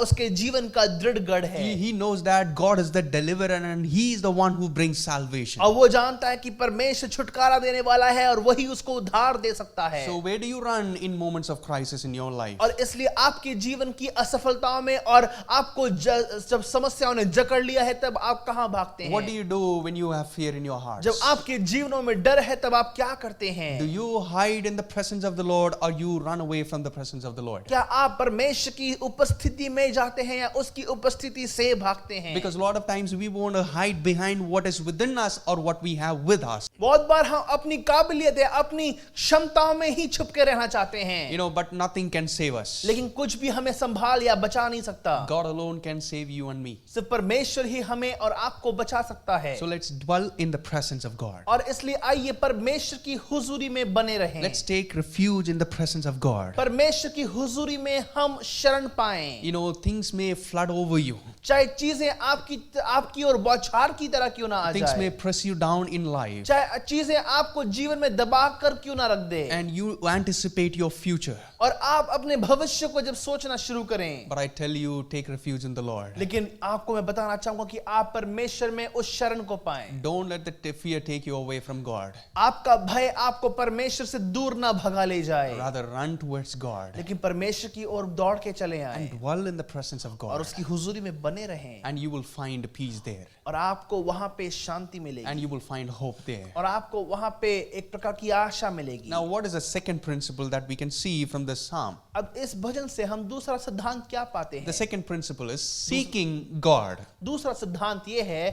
उसके जीवन का दृढ़ गढ़ है। He knows that God is the deliverer and he is the one who brings salvation. और वो जानता है कि परमेश्वर छुटकारा देने वाला है और वही उसको उद्धार दे सकता है। So where do you run in moments of crisis in your life? और इसलिए आपके जीवन की असफलताओं में और आपको जब समस्याओं ने जकड़ लिया है तब आप कहां भागते हैं? What do you do when you have fear in your heart? जब आपके जीवनों में डर है तब आप क्या करते हैं? Do you hide in the presence of the Lord or you run away from the presence of the Lord? क्या आप परमेश्वर की उपस्थिति में जाते हैं या उसकी उपस्थिति से भागते हैं? Because a lot of times we want to hide behind what is within us or what we have with us. बहुत बार हम अपनी काबिलियत या अपनी क्षमताओं में ही छुप के रहना चाहते हैं। But nothing can save us. लेकिन कुछ भी हमें संभाल या बचा नहीं सकता। God alone can save you and me. सिर्फ परमेश्वर ही हमें और आपको बचा सकता है। So let's dwell in the presence of God. और इसलिए आइए परमेश्वर की हुजूरी में बने रहें। Let's take refuge in the presence of God. परमेश्वर की हुजूरी में हम शरण पाएं। Things may flood over you. चाहे चीजें आपकी ओर बौछार की तरह क्यों ना आ Things may जाए, press you down in life. चाहे चीजें आपको जीवन में दबा कर क्यों ना रख दे, And you anticipate your future. और आप अपने भविष्य को जब सोचना शुरू करें। But I tell you, take refuge in the Lord. लेकिन आपको मैं बताना चाहूंगा कि आप परमेश्वर में उस शरण को पाएं। Don't let the fear take you away from God. आपका भय आपको परमेश्वर से दूर ना भगा ले जाए, Rather run towards God लेकिन परमेश्वर की ओर दौड़ के चले आए and dwell in the presence of और God. उसकी हुजूरी में बने रहें। And you will find peace there. और आपको वहां पे शांति And मिलेगी you will find hope there. और आपको वहां पे एक प्रकार की आशा मिलेगी। Now, what is the second principle that we can see from this psalm? अब इस भजन से हम दूसरा सिद्धांत क्या पाते The हैं? second principle is seeking God. दूसरा सिद्धांत ये है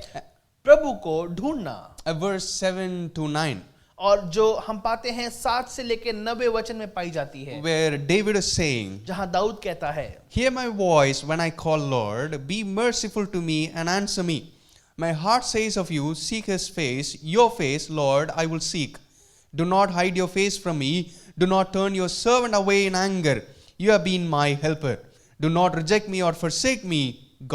प्रभु को ढूंढना। Verse 7 to 9. और जो हम पाते हैं 7 से लेकर 90 वचन में पाई जाती है, where David is saying, जहां दाऊद कहता है, "Hear my voice when I call, Lord, be merciful to me and answer me. My heart says of you, seek his face, your face, Lord, I will seek. Do not hide your face from me, do not turn your servant away in anger. You have been my helper. Do not reject me or forsake me,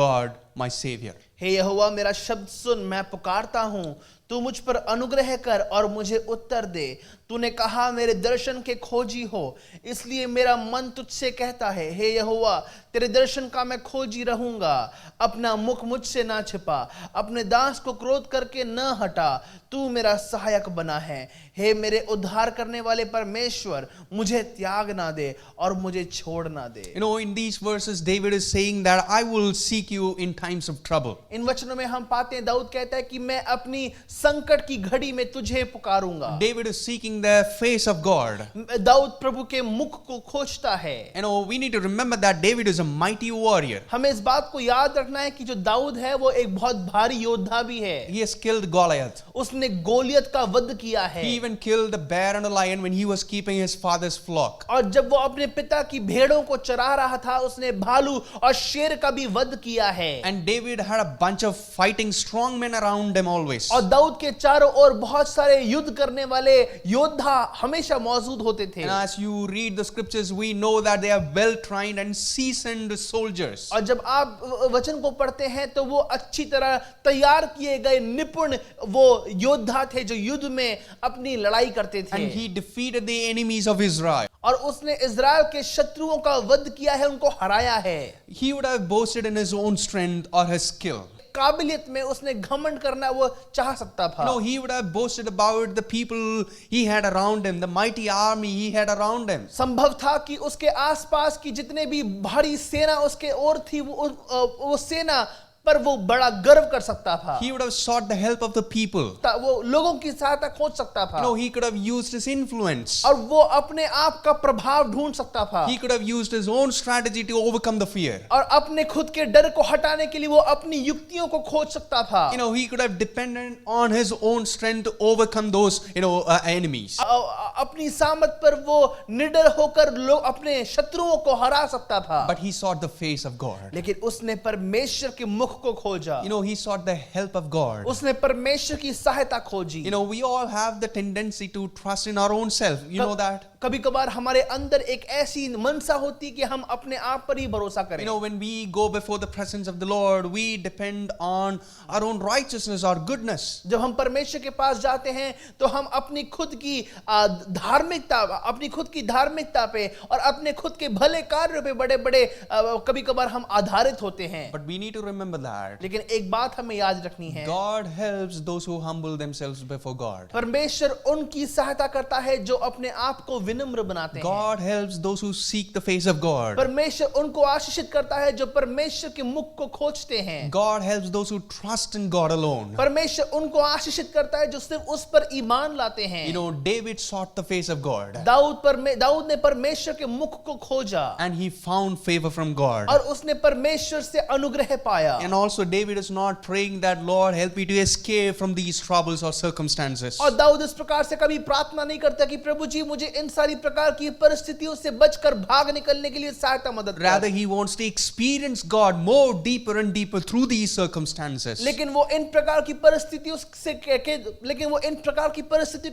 God, my Savior." हे यहोवा मेरा शब्द सुन, मैं पुकारता हूँ, तू मुझ पर अनुग्रह कर और मुझे उत्तर दे। तूने कहा मेरे दर्शन के खोजी हो, इसलिए मेरा मन तुझसे कहता है, हे यहोवा तेरे दर्शन का मैं खोजी रहूंगा। अपना मुख मुझसे ना छिपा, अपने दास को क्रोध करके न हटा, तू मेरा सहायक बना है। हे मेरे उद्धार करने वाले परमेश्वर, मुझे त्याग ना दे और मुझे छोड़ ना दे। You know, in these verses, David is saying that I will seek you in times of trouble. इन वचनों में हम पाते हैं दाऊद कहता है कि मैं अपनी संकट की घड़ी में तुझे पुकारूंगा। David is seeking the face of God. Dawood प्रभु के मुख को खोजता है। You know, we need to remember that David is a mighty warrior. हमें इस बात को याद रखना है कि जो दाऊद है वो एक बहुत भारी योद्धा भी है। He has killed Goliath. उसने गोलियत का वध किया है। He even killed the bear and the lion when he was keeping his father's flock. और जब वो अपने पिता की भेड़ों को चरा रहा था, उसने भालू और शेर का भी वध किया है। And David had a bunch of fighting strong men around him always. और दाऊद के चारों ओर बहुत सारे युद्ध करने वाले योद्धा हमेशा मौजूद होते थे। And as you read the scriptures, we know that they are well trained and seasoned soldiers. और जब आप वचन को पढ़ते हैं तो वो अच्छी तरह तैयार किए गए निपुण वो योद्धा थे जो युद्ध में अपनी लड़ाई करते थे। And he defeated the enemies of Israel. और उसने इज़राइल के शत्रुओं का वध किया है, उनको हराया है। He would have boasted in his own strength or his skill. काबिलियत में उसने घमंड करना वो चाह सकता था। No, he would have boasted about the people he had around him, the mighty army he had around him. संभव था कि उसके आसपास की जितने भी भारी सेना उसके ओर थी, वो सेना पर वो बड़ा गर्व कर सकता था। He would have sought the help of the people. वो लोगों की सहायता खोज सकता था। No, he could have used his influence. और वो अपने आप का प्रभाव ढूंढ सकता था। He could have used his own strategy to overcome the fear. और अपने खुद के डर को हटाने के लिए वो अपनी युक्तियों को खोज सकता था। You know, he could have depended on his own strength to overcome those, enemies. अपनी सामर्थ पर वो निडर होकर लोग अपने शत्रुओं को हरा सकता था। But he sought the face of God. लेकिन उसने परमेश्वर के मुख को खोजा। You know, he sought the help of God. उसने परमेश्वर की सहायता खोजी। You know, we all have the tendency to trust in our own self. You know that? कभी कभार हमारे अंदर एक ऐसी मनसा होती कि हम अपने आप पर ही भरोसा करें। You know, when we go before the presence of the Lord, we depend on our own righteousness or goodness. जब हम परमेश्वर के पास जाते हैं तो हम अपनी खुद की धार्मिकता पे और अपने खुद के भले कार्यों पे बड़े-बड़े कभी कभार हम आधारित होते हैं। But we need to remember that लेकिन एक बात हमें याद रखनी है, God helps those who humble themselves before God. परमेश्वर उनकी सहायता करता है जो अपने आप को विनम्र बनाते हैं। God helps those who seek the face of God. परमेश्वर उनको आशीषित करता है जो परमेश्वर के मुख को खोजते हैं। God helps those who trust in God alone. परमेश्वर उनको आशीषित करता है जो सिर्फ उस पर ईमान लाते हैं। You know, David sought the face of God. Dawood ने परमेश्वर के मुख को खोजा And he found favor from God. और उसने परमेश्वर से अनुग्रह पाया। And also David is not praying that Lord help me to escape from these troubles or circumstances. और दाऊद इस प्रकार से कभी प्रार्थना नहीं करता कि प्रभु जी मुझे इन सारी प्रकार की परिस्थितियों से बचकर भाग निकलने के लिए सहायता मदद कर। Rather he wants to experience God more deeper and deeper through these circumstances. लेकिन वो इन प्रकार की परिस्थितियों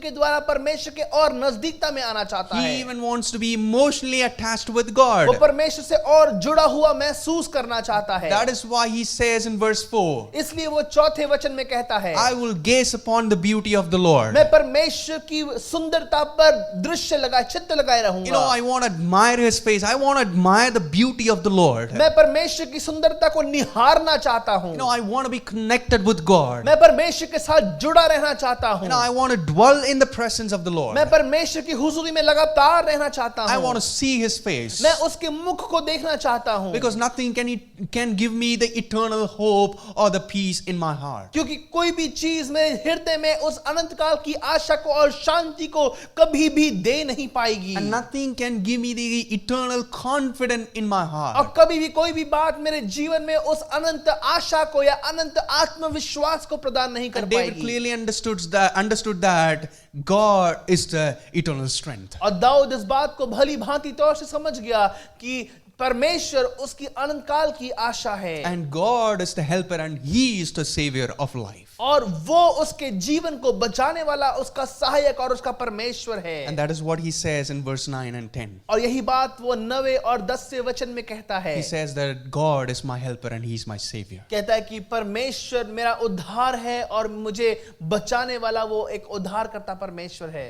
के द्वारा परमेश्वर के और नजदीकता में आना चाहता He है। even wants to be emotionally attached with God. वो परमेश्वर से और जुड़ा हुआ महसूस करना चाहता है। That is why he says in verse 4, इसलिए वो चौथे वचन में कहता है, I will gaze upon the beauty of the Lord. मैं परमेश्वर की सुंदरता पर चित्त लगाए रहूंगा। You know, I want to admire his face. I want to admire the beauty of the Lord. मैं परमेश्वर की सुंदरता को निहारना चाहता हूं। You know, I want to be connected with God. मैं परमेश्वर के साथ जुड़ा रहना चाहता हूं। You know, I want to dwell in the presence of the Lord. मैं परमेश्वर की हुजूरी में लगातार रहना चाहता I हूँ। want to see His face. मैं उसके मुख को देखना चाहता हूँ, Because nothing can give me the eternal hope or the peace in my heart. क्योंकि कोई भी चीज मेरे हृदय में उस अनंत काल की आशा को और शांति को कभी भी दे नहीं पाएगी, And nothing can give me the eternal confidence in my और heart. कभी भी कोई भी बात मेरे जीवन में उस अनंत आशा को या अनंत आत्मविश्वास को प्रदान नहीं कर And David पाएगी। clearly understood that God is the eternal strength. और दाऊद इस बात को भली भांति तौर से समझ गया कि परमेश्वर उसकी अनंत काल की आशा है, And God is the helper and He is the savior of life. और वो उसके जीवन को बचाने वाला उसका सहायक और उसका परमेश्वर है। And that is what He says in verse 9 and 10. और यही बात वो 9 और 10 से वचन में कहता है। He says that God is my helper and He is my savior. कहता है कि परमेश्वर मेरा उद्धार है और मुझे बचाने वाला वो एक उद्धार करता परमेश्वर है।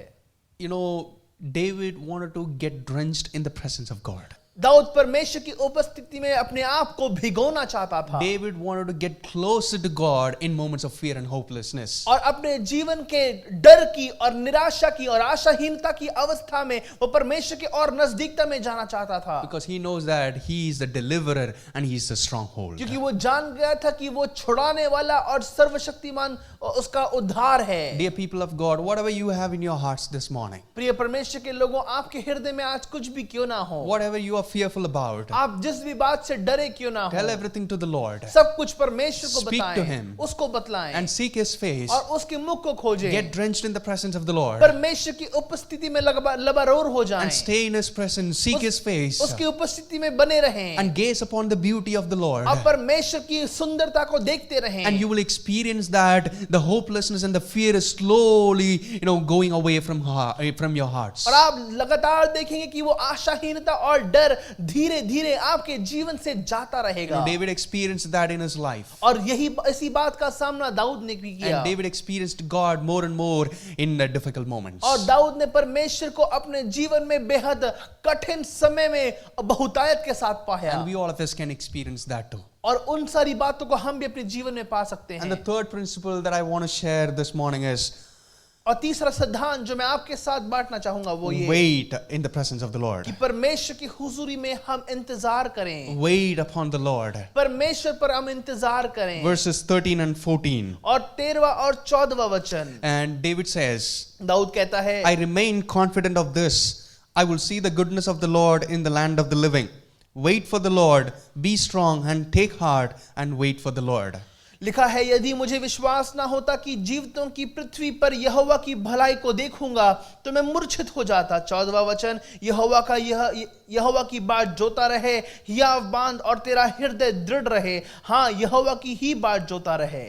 You know, David wanted to get drenched in the presence of God. Dawood परमेश्वर की उपस्थिति में अपने आप को भिगोना चाहता था, David wanted to get closer to God in moments of fear and hopelessness. और अपने जीवन के डर की और निराशा की और आशाहीनता की अवस्था में वो परमेश्वर के और नजदीकता में जाना चाहता था, Because he knows that He is the deliverer and He is the stronghold. क्योंकि वो जान गया था कि वो छुड़ाने वाला और सर्वशक्तिमान उसका उद्धार है। Dear people of God, whatever you have in your hearts this morning, प्रिय परमेश्वर के लोगों, आपके हृदय में आज कुछ भी क्यों ना हो, whatever you are fearful about, आप जिस भी बात से डरे क्यों ना tell हो, everything to the Lord सब कुछ परमेश्वर को Speak to बताएं, him. उसको बतलाएं and seek His face. और उसके मुख को खोजें, Get drenched in the presence of the Lord परमेश्वर की उपस्थिति में लबारोर हो जाएं, and stay in His presence. Seek His face उसकी उपस्थिति में बने रहें, and gaze upon the beauty of the Lord. आप परमेश्वर की सुंदरता को देखते रहें, And you will experience that the hopelessness and the fear is slowly, going away from your hearts. और आप लगातार देखेंगे कि वो आशाहीनता और डर धीरे धीरे आपके जीवन से जाता रहेगा। David experienced that in his life. और इसी बात का सामना दाऊद ने भी किया, And David experienced God more and more in the difficult moments. और दाऊद ने परमेश्वर को अपने जीवन में बेहद कठिन समय में बहुतायत के साथ पाया, And we all of us can experience that too. और उन सारी बातों को हम भी अपने जीवन में पा सकते And the हैं। third principle that I want to share this morning is और तीसरा सिद्धांत जो मैं आपके साथ बांटना चाहूंगा वो ये wait in the presence of the Lord. कि परमेश्वर की हुजूरी में हम इंतजार करें, Wait upon the Lord. परमेश्वर पर हम इंतजार करें। Verses 13 and 14. और 13वां और 14वां वचन, And David says, दाऊद कहता है, I remain confident of this. I will see the goodness of the Lord in the land of the living. Wait for the Lord, be strong and take heart and wait for the Lord. लिखा है, यदि मुझे विश्वास ना होता कि जीवितों की पृथ्वी पर यहोवा की भलाई को देखूंगा तो मैं मूर्छित हो जाता। 14वां वचन, यहोवा की बाट जोता रहे, हियाव बांध और तेरा हृदय दृढ़ रहे, हाँ यहोवा की ही बाट जोता रहे।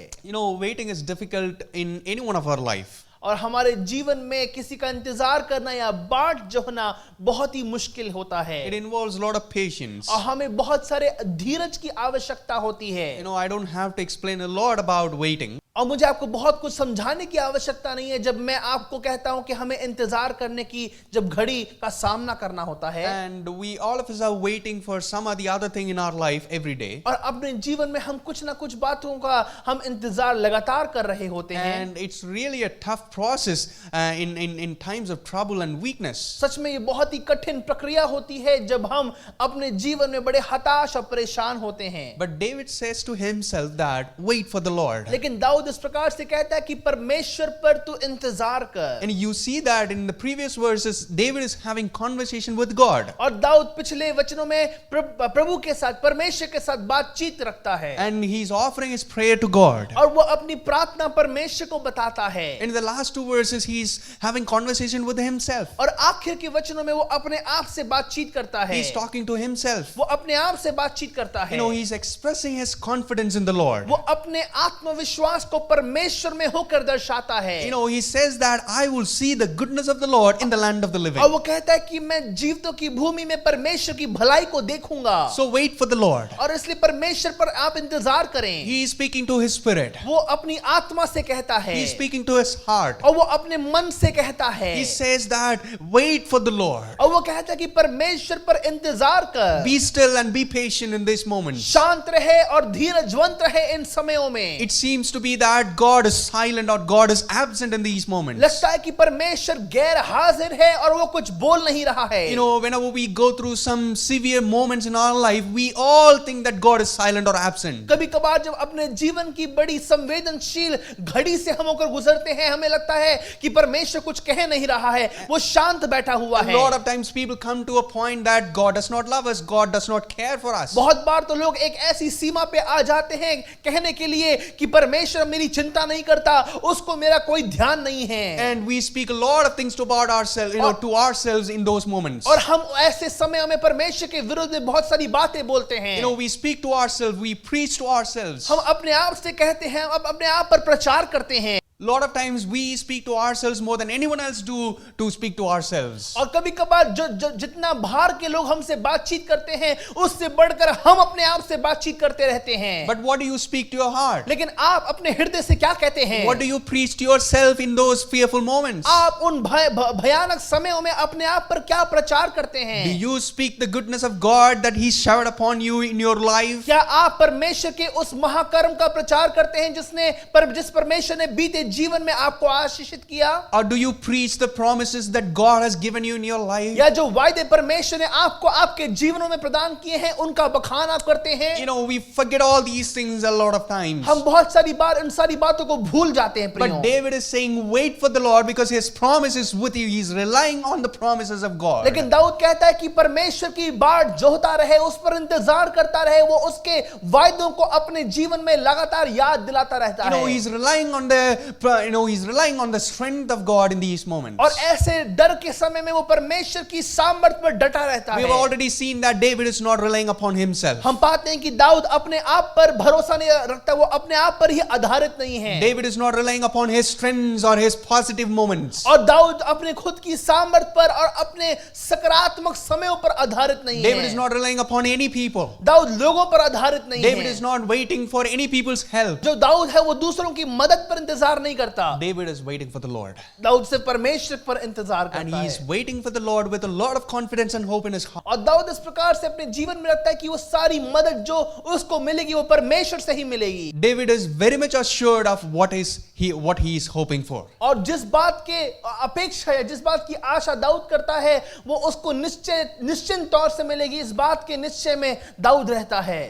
Waiting is difficult in any one of our life. और हमारे जीवन में किसी का इंतजार करना या बाट जोहना बहुत ही मुश्किल होता है, It involves a lot of patience. और हमें बहुत सारे धीरज की आवश्यकता होती है। I don't have to explain a lot about waiting. और मुझे आपको बहुत कुछ समझाने की आवश्यकता नहीं है जब मैं आपको कहता हूं कि हमें इंतजार करने की जब घड़ी का सामना करना होता है, And we all of us are waiting for some or the other thing in our life every day. और अपने जीवन में हम कुछ ना कुछ बातों का हम इंतजार लगातार कर रहे होते हैं। And it's really a tough process in times of trouble and weakness. सच में ये बहुत ही कठिन प्रक्रिया होती है जब हम अपने जीवन में बड़े हताश और परेशान होते हैं। But David says to himself that wait for the Lord. लेकिन दाऊद इस प्रकार से कहता है कि परमेश्वर पर तू इंतजार कर। And you see that in the previous verses, David is having conversation with God. और दाऊद पिछले वचनों में प्रभु के साथ, परमेश्वर के साथ बातचीत रखता है, And he's offering his prayer to God. और वो अपनी प्रार्थना परमेश्वर को बताता है। In the last two verses, he's having conversation with himself. और आखिर के वचनों में वो अपने आप से बातचीत करता है, He's talking to himself. वो अपने आप से बातचीत करता है। He's expressing his confidence in the Lord. वो अपने आत्मविश्वास को परमेश्वर में होकर दर्शाता है। He says that I will see the goodness of the Lord in the land of the living. और वो कहता है कि मैं जीवितों की भूमि में परमेश्वर की भलाई को देखूंगा। So wait for the Lord. और इसलिए परमेश्वर पर आप इंतजार करें। He is speaking to his spirit. वो अपनी आत्मा से कहता है, He is speaking to his heart. और वो अपने मन से कहता है। He says that wait for the Lord. और वो कहता है कि परमेश्वर पर इंतजार कर, Be still and be patient in this moment. शांत रहे और धीरजवंत रहे इन समयों में। It seems to be that God is silent or God is absent in these moments. लगता है कि परमेश्वर गैर हाजिर है और वो कुछ बोल नहीं रहा है. You know, whenever we go through some severe moments in our life, we all think that God is silent or absent. कभी कभार जब अपने जीवन की बड़ी संवेदनशील घड़ी से हम होकर गुजरते हैं, हमें लगता है कि परमेश्वर कुछ कह नहीं रहा है, वो शांत बैठा हुआ A है. lot of times people come to a point that God does not love us, God does not care for us. बहुत बार तो लोग एक ऐसी सीमा पे आ जाते हैं कहने के लिए कि परमेश्वर मेरी चिंता नहीं करता, उसको मेरा कोई ध्यान नहीं है. And we speak a lot of things about ourselves, to ourselves in those moments. और हम ऐसे समय में परमेश्वर के विरुद्ध में बहुत सारी बातें बोलते हैं. We speak to ourselves, we preach to ourselves. हम अपने आप से कहते हैं, अब अपने आप पर प्रचार करते हैं. Lot of times we speak to ourselves more than anyone else do to speak to ourselves. और कभी कभार जितना बाहर के लोग हमसे बातचीत करते हैं उससे बढ़कर हम अपने आप से बातचीत करते रहते हैं. But what do you speak to your heart? लेकिन आप अपने हृदय से क्या कहते हैं? What do you preach to yourself in those fearful moments? आप उन भयानक समयों में अपने आप पर क्या प्रचार करते हैं? Do you speak the goodness of God that He showered upon you in your life? क्या आप परमेश्वर के उस महाकर्म का प्रचार करते हैं जिस परमेश्वर ने बीते जीवन में आपको आशीषित किया? Or do you preach the promises that God has given you in your life? या जो वायदे परमेश्वर ने आपको आपके जीवनों में प्रदान किए हैं उनका बखान आप करते हैं? We forget all these things a lot of times. हम बहुत सारी बार इन सारी बातों को भूल जाते हैं. But David is saying, wait for the Lord because His promise is with you. He's relying on the promises of God. लेकिन दाऊद कहता है कि परमेश्वर की बाट जोहता रहे, उस पर इंतजार करता रहे, वो उसके वायदों को अपने जीवन में लगातार याद दिलाता रहता है. He's relying on he's relying on the strength of God in these moments. और ऐसे डर के समय में वो परमेश्वर की सामर्थ्य पर डटा रहता We है. have already seen that David is not relying upon himself. हम पाते हैं कि दाऊद अपने आप पर भरोसा नहीं रखता, वो अपने आप पर ही आधारित नहीं है. David is not relying upon his strengths or his positive moments. और दाऊद अपने खुद की सामर्थ्य पर और अपने सकारात्मक समयों पर आधारित नहीं है. David is not relying upon any people. Dawood लोगों पर आधारित नहीं David है. is not waiting for any people's help. जो दाऊद है वो दूसरों की मदद पर इंतजार नहीं करता. David is waiting for the Lord. Dawood से परमेश्वर पर इंतजार And करता he is है. waiting for the Lord with a lot of confidence and hope in his heart. और दाऊद इस प्रकार से अपने जीवन में रखता है कि वो सारी मदद जो उसको मिलेगी वो परमेश्वर से ही मिलेगी. David is very much assured of what he is hoping for. और जिस बात के अपेक्षा है, जिस बात की आशा दाऊद करता है वो उसको निश्चित तौर से मिलेगी. इस बात के निश्चय में दाऊद रहता है.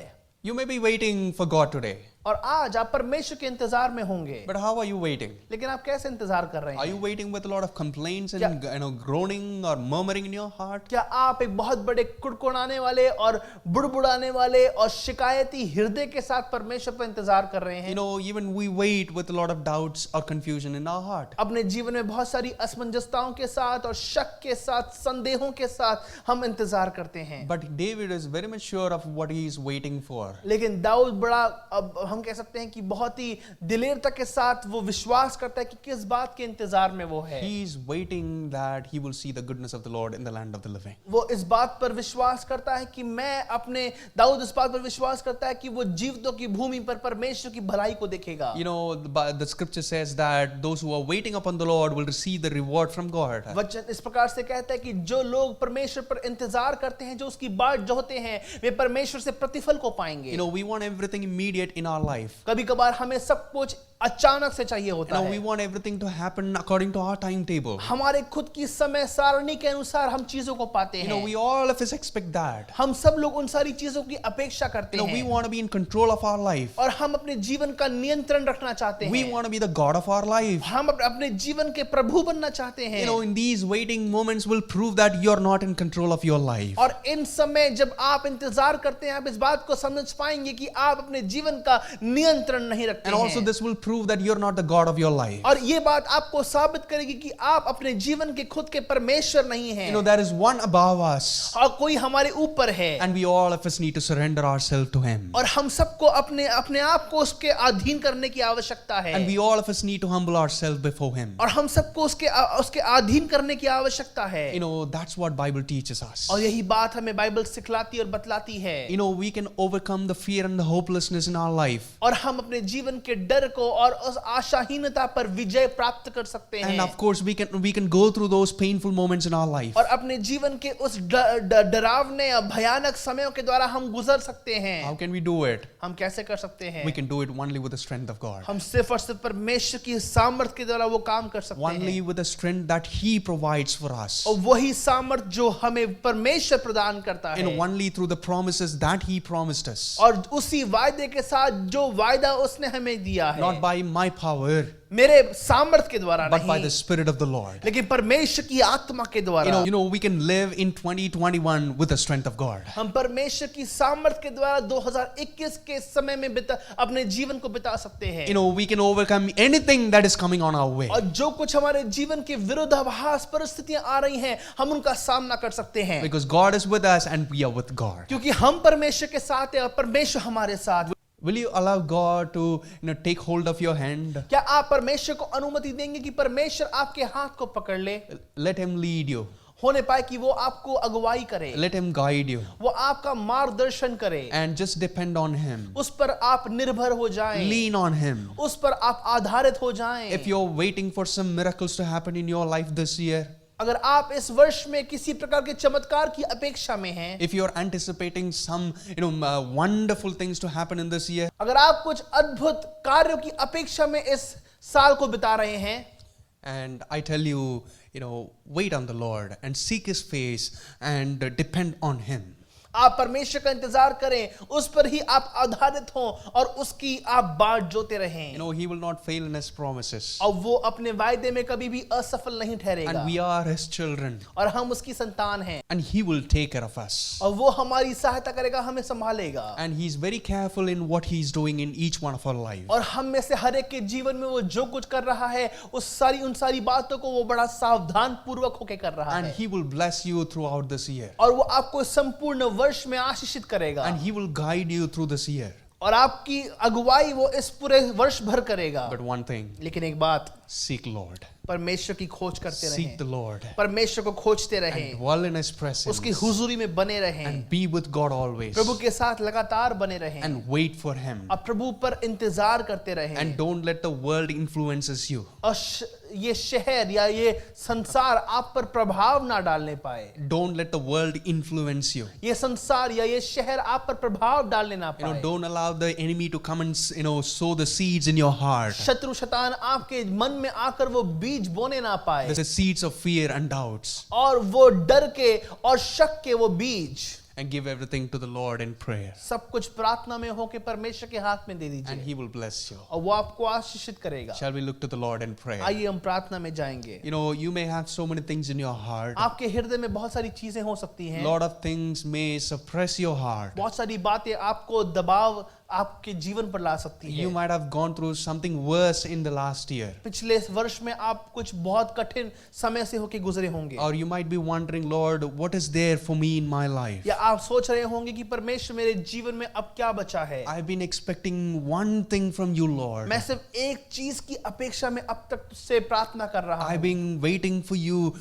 You may be waiting for God today. और आज आप परमेश्वर के इंतजार में होंगे. But how are you waiting? लेकिन आप कैसे इंतजार कर रहे Are हैं? you waiting with a lot of complaints and groaning or murmuring in your heart? क्या आप एक बहुत बड़े कुड़कुड़ाने वाले और बुड़बुड़ाने वाले और शिकायती हृदय के साथ परमेश्वर पर इंतजार कर रहे हैं? Even we wait with a lot of doubts or confusion in our heart. अपने जीवन में बहुत सारी असमंजसताओं के साथ और शक के साथ, संदेहों के साथ हम इंतजार करते हैं. But David is very much sure of what he is waiting for. लेकिन दाऊद बड़ा, अब हम कह सकते हैं कि बहुत ही दिलेरता के साथ वो विश्वास करता है कि किस बात के इंतजार में वो है. He is waiting that he will see the goodness of the Lord in the land of the living. वो इस बात पर विश्वास करता है कि दाऊद इस बात पर विश्वास करता है कि वो जीवितों की भूमि पर परमेश्वर की भलाई को देखेगा. The scripture says that those who are waiting upon the Lord will receive the reward from God. वचन इस प्रकार से कहता है कि जो लोग परमेश्वर पर इंतजार करते हैं, जो उसकी बाट जोहते हैं, वे परमेश्वर से प्रतिफल को पाएंगे. We want everything immediate in our life. कभी कभार हमें सब कुछ अचानक से चाहिए होता है. We want everything to happen according to our timetable. हमारे खुद की समय सारणी के अनुसार हम चीजों को पाते हैं. We all of us expect that. हम सब लोग उन सारी चीजों की अपेक्षा करते हैं. We want to be in control of our life. और हम अपने जीवन का नियंत्रण रखना चाहते हैं. We want to be the God of our life. हम अपने जीवन के प्रभु बनना चाहते हैं. In these waiting moments will prove that you are not in control of your life. और इन समय जब आप इंतजार करते हैं, आप इस बात को समझ पाएंगे कि आप अपने जीवन का नियंत्रण नहीं रखते हैं. And also this will prove that you are not the God of your life. और ये बात आपको साबित करेगी कि आप अपने जीवन के खुद के परमेश्वर नहीं हैं. There is one above us. और कोई हमारे ऊपर है. And we all of us need to surrender ourselves to Him. और हम सबको अपने आप को उसके अधीन करने की आवश्यकता है. And we all of us need to humble ourselves before Him. और हम सबको उसके अधीन करने की आवश्यकता है. That's what Bible teaches us. और यही बात हमें बाइबल सिखलाती और बतलाती है. We can overcome the fear and the hopelessness in our life. और हम अपने जीवन के डर को और उस आशाहीनता पर विजय प्राप्त कर सकते And हैं। of course, we can go through those painful moments in our life. और अपने जीवन के उस डरावने या भयानक समयों के द्वारा हम गुजर सकते हैं। How can we do it? हम कैसे कर सकते हैं? We can do it only with the strength of God. हम सिर्फ और सिर्फ परमेश्वर की सामर्थ के द्वारा वो काम कर सकते Only हैं। with the strength that He provides for us. और वही सामर्थ जो हमें परमेश्वर प्रदान करता है। And only through the promises that He promised us. और उसी वायदे के साथ जो वायदा उसने हमें दिया है। Not by my power, मेरे सामर्थ के द्वारा but by the नहीं, Spirit of the Lord. लेकिन परमेश्वर की आत्मा के द्वारा। You know, we can live in 2021 with the strength of God. हम परमेश्वर की सामर्थ के द्वारा 2021 के समय में अपने जीवन को बिता सकते हैं। You know, we can overcome anything that is coming on our way. और जो कुछ हमारे जीवन के विरोधाभास परिस्थितियां आ रही हैं, हम उनका सामना कर सकते हैं। Because God is with us and we are with God. क्योंकि हम परमेश्वर के साथ हैं और परमेश्वर हमारे साथ। Will you allow God to, take hold of your hand? क्या आप परमेश्वर को अनुमति देंगे कि परमेश्वर आपके हाथ को पकड़ ले? Let Him lead you. होने पाए कि वो आपको अगुवाई करे, Let Him guide you. वो आपका मार्गदर्शन करे, And just depend on Him. उस पर आप निर्भर हो जाएं, Lean on Him. उस पर आप आधारित हो जाएं। If you're waiting for some miracles to happen in your life this year, अगर आप इस वर्ष में किसी प्रकार के चमत्कार की अपेक्षा में हैं, if you're anticipating some, wonderful things to happen in this year, अगर आप कुछ अद्भुत कार्यों की अपेक्षा में इस साल को बिता रहे हैं, and I tell you, wait on the Lord and seek His face and depend on Him. आप परमेश्वर का इंतजार करें, उस पर ही आप आधारित हों और उसकी आप बाट जोते रहें। He will not fail in His promises. और वो अपने वायदे में कभी भी असफल नहीं ठहरेगा। And we are His children. और हम उसकी संतान हैं। And He will take care of us. और वो हमारी सहायता करेगा, हमें संभालेगा। And He's very careful in what He's doing in each one of our lives. और हम में से हर एक के जीवन में वो जो कुछ कर रहा है, उन सारी बातों को वो बड़ा सावधान पूर्वक होकर कर रहा And है। He will bless you throughout this year. और वो आपको संपूर्ण वर्ष में आशीषित करेगा। And He will guide you through this year. और आपकी अगुवाई वो इस पूरे वर्ष भर करेगा। But one thing, लेकिन एक बात, seek Lord. परमेश्वर की खोज करते Seek रहें, the Lord. परमेश्वर को खोजते And रहें, dwell in His presence. उसकी हुजूरी में बने रहें, And be with God always. प्रभु के साथ लगातार बने रहें, And wait for Him. अब प्रभु पर इंतजार करते रहें। And don't let the world influences you. और ये शहर या ये संसार आप पर प्रभाव ना डालने पाए। Don't let the world influence you. ये संसार या ये शहर आप पर प्रभाव डालने ना पाए। Don't allow the enemy to come and sow the seeds in your heart. शत्रु शैतान आपके मन में आकर वो बीज बोने ना पाए, The seeds of fear and doubts. और वो डर के और शक के वो बीज। And give everything to the Lord in prayer. सब कुछ प्रार्थना में होके परमेश्वर के हाथ में दे And दीजिए, He will bless you. और वो आपको आशीषित करेगा। Shall we look to the Lord in prayer? आइए हम प्रार्थना में जाएंगे। You may have so many things in your heart. आपके हृदय में बहुत सारी चीजें हो सकती हैं, Lot of things may suppress your heart. बहुत सारी बातें आपको दबाव आपके जीवन पर ला सकती है। You might have gone through something worse in the last year. पिछले वर्ष में आप कुछ बहुत कठिन समय से होके गुजरे होंगे, Or you might be wondering, Lord, what is there for me in my life? या आप सोच रहे होंगे कि परमेश्वर मेरे जीवन में अब क्या बचा है। I've been expecting one thing from you, Lord. मैं सिर्फ एक चीज की अपेक्षा में अब तक तुझसे प्रार्थना कर रहा I've हूँ। been waiting for you,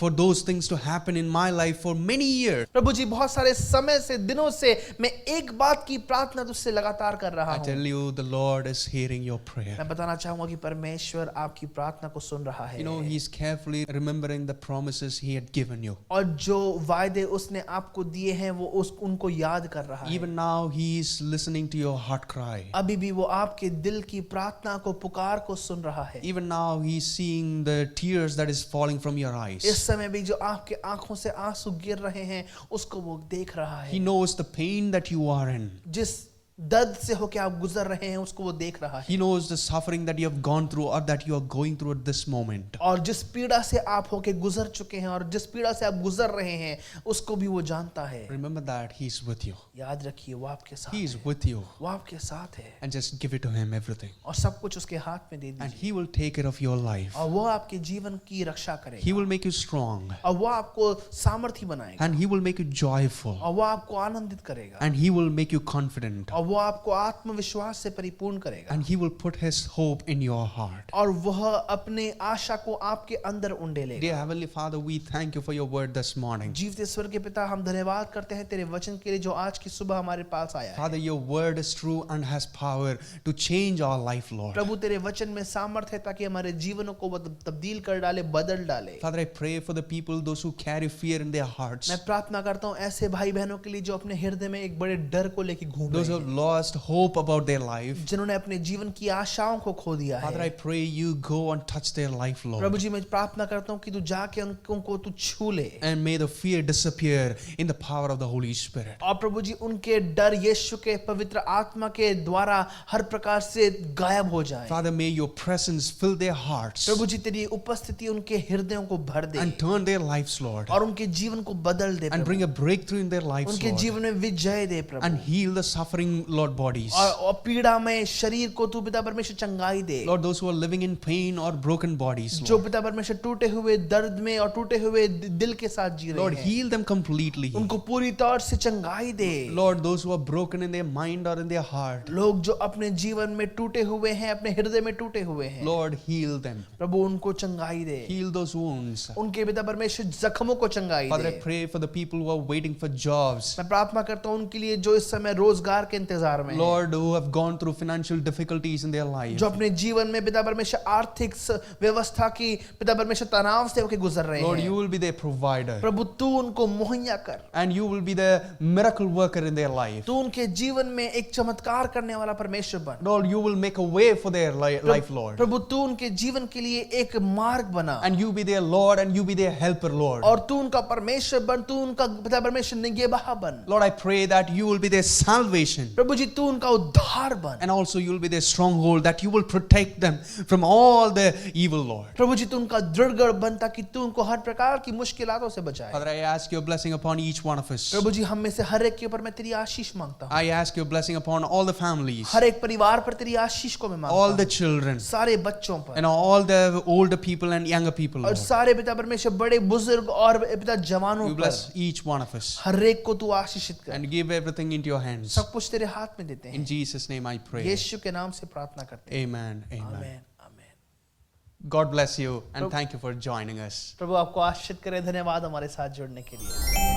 for those things to happen in my life for many years. प्रभु जी, बहुत सारे समय से, दिनों से मैं एक बात की प्रार्थना तुझसे लगातार कर रहा I हूँ। tell you, the Lord is hearing your prayer. मैं बताना चाहूंगा कि परमेश्वर आपकी प्रार्थना को सुन रहा है। He's carefully remembering the promises He had given you. और जो वायदे उसने आपको दिए हैं वो उनको याद कर रहा है। Even now, He is listening to your heart cry. अभी भी वो आपके दिल की प्रार्थना को, पुकार को सुन रहा है। Even now, He's seeing the tears that is falling from your eyes. इस समय भी जो आपके आंखों से आंसू गिर रहे हैं, उसको वो देख रहा है। He knows the pain that you are in. जिस दर्द से होके आप गुजर रहे हैं, उसको वो देख रहा है। He knows the suffering that you have gone through or that you are going through at this moment. और जिस पीड़ा से आप होके गुजर चुके हैं और जिस पीड़ा से आप गुजर रहे हैं, उसको भी वो जानता है। Remember that He's with you. याद रखिए, वो आपके साथ He is है। with you. वो आपके साथ है And just give it to Him, everything. और सब कुछ उसके हाथ में दे And दीजिए, He will take care of your life. और वो आपके जीवन की रक्षा He करेगा, will make you strong. और वो आपको सामर्थी बनाएगा, And He will make you joyful. और वो आपको आनंदित करेगा, And He will make you confident. और वो आपको आत्मविश्वास से परिपूर्ण करेगा and He will put His hope in your heart. और वह अपने आशा को आपके अंदर उंडेलेगा। Dear Heavenly Father, we thank you for your word this morning. जीवित ईश्वर के पिता, हम धन्यवाद करते हैं तेरे वचन के लिए जो आज की सुबह हमारे पास आया है। Father, your word is true and has power to change our life, Lord. प्रभु तेरे वचन में सामर्थ्य है ताकि हमारे जीवनों को तब्दील कर डाले, बदल डाले। Father, I pray for the people, those who carry fear in their hearts, मैं प्रार्थना करता हूँ ऐसे भाई बहनों के लिए जो अपने हृदय में एक बड़े डर को लेकर घूम those रहे who have हैं, lost hope about their life. जिन्होंने अपने जीवन की आशाओं को खो दिया Father, I है। pray you go and touch their life, Prabhu Lord. जी, मैं प्रार्थना करता हूँ कि तू जाके उनको तू छू ले And may the fear disappear in the power of the Holy Spirit. और प्रभु जी उनके डर यीशु के पवित्र आत्मा के द्वारा हर प्रकार से गायब हो जाए। Father, may your presence fill their hearts प्रभु जी तेरी उपस्थिति उनके हृदयों को भर दे and turn their lives, Lord, और उनके जीवन को बदल दे and Prabhu. bring a breakthrough in their lives, उनके Lord, जीवन में विजय दे प्रभु and heal the suffering, Lord, bodies. और पीड़ा में शरीर को तू पिता परमेश्वर चंगाई दे। Lord, those who are living in pain or broken bodies, जो Lord, पिता परमेश्वर टूटे हुए दर्द में और टूटे हुए दिल के साथ जी Lord, रहे हैं, heal them completely. उनको पूरी तौर से चंगाई दे। Lord, those who are broken in their mind or in their heart, लोग जो अपने जीवन में टूटे हुए हैं, अपने हृदय में टूटे हुए हैं, Lord, heal them. प्रभु उनको चंगाई दे। Heal those wounds. उनके पिता परमेश्वर जख्मों को चंगाई Father, I they. pray for the people who are waiting for jobs, मैं प्रार्थना करता हूँ उनके लिए जो इस समय रोजगार के इंतजार में हैं, Lord, who have gone through financial difficulties in their life. जो अपने जीवन में पिता परमेश्वर आर्थिक व्यवस्था की पिता परमेश्वर तनाव से होकर गुजर रहे Lord, हैं, you will be their provider, प्रभु तू उनको मुहैया कर। and you will be the miracle worker in their life. तू उनके जीवन में एक चमत्कार करने वाला परमेश्वर बन। Lord, you will make a way for their life, Lord, प्रभु तू उनके जीवन के लिए एक मार्ग बना and you be their Lord and you be their helper, Lord. और तू उनका परमेश्वर बन, तू उनका पिता परमेश्वर निगहबान बन। Lord, I pray that you will be their salvation, प्रभु जी तू उनका उद्धार बन। and also you will be their stronghold, that you will protect them from all the evil, Lord. प्रभु जी तू उनका दृढ़गढ़ बन ताकि तू उनको हर प्रकार की मुश्किलातों से बचाए। Father, I ask your blessing upon each one of us. प्रभु जी हम में से हर एक के ऊपर मैं तेरी आशीष मांगता हूँ। I ask your blessing upon all the families, हर एक परिवार पर तेरी आशीष को मैं मांगता all the हूँ। children, सारे बच्चों पर and all the older people and younger people, और Lord. सारे पिता परमेश्वर बड़े बुजुर्ग और पिता जवानों You पर bless each one of us हर एक को तू आशीषित कर। and give everything into your hands. सब कुछ तेरे हाथ में देते In हैं। Jesus' name I pray. यीशु के नाम से प्रार्थना करते हैं। Amen. Amen. Amen amen. God bless you and Prabhu- thank you for joining us. प्रभु आपको आशीषित करे। धन्यवाद हमारे साथ जुड़ने के लिए।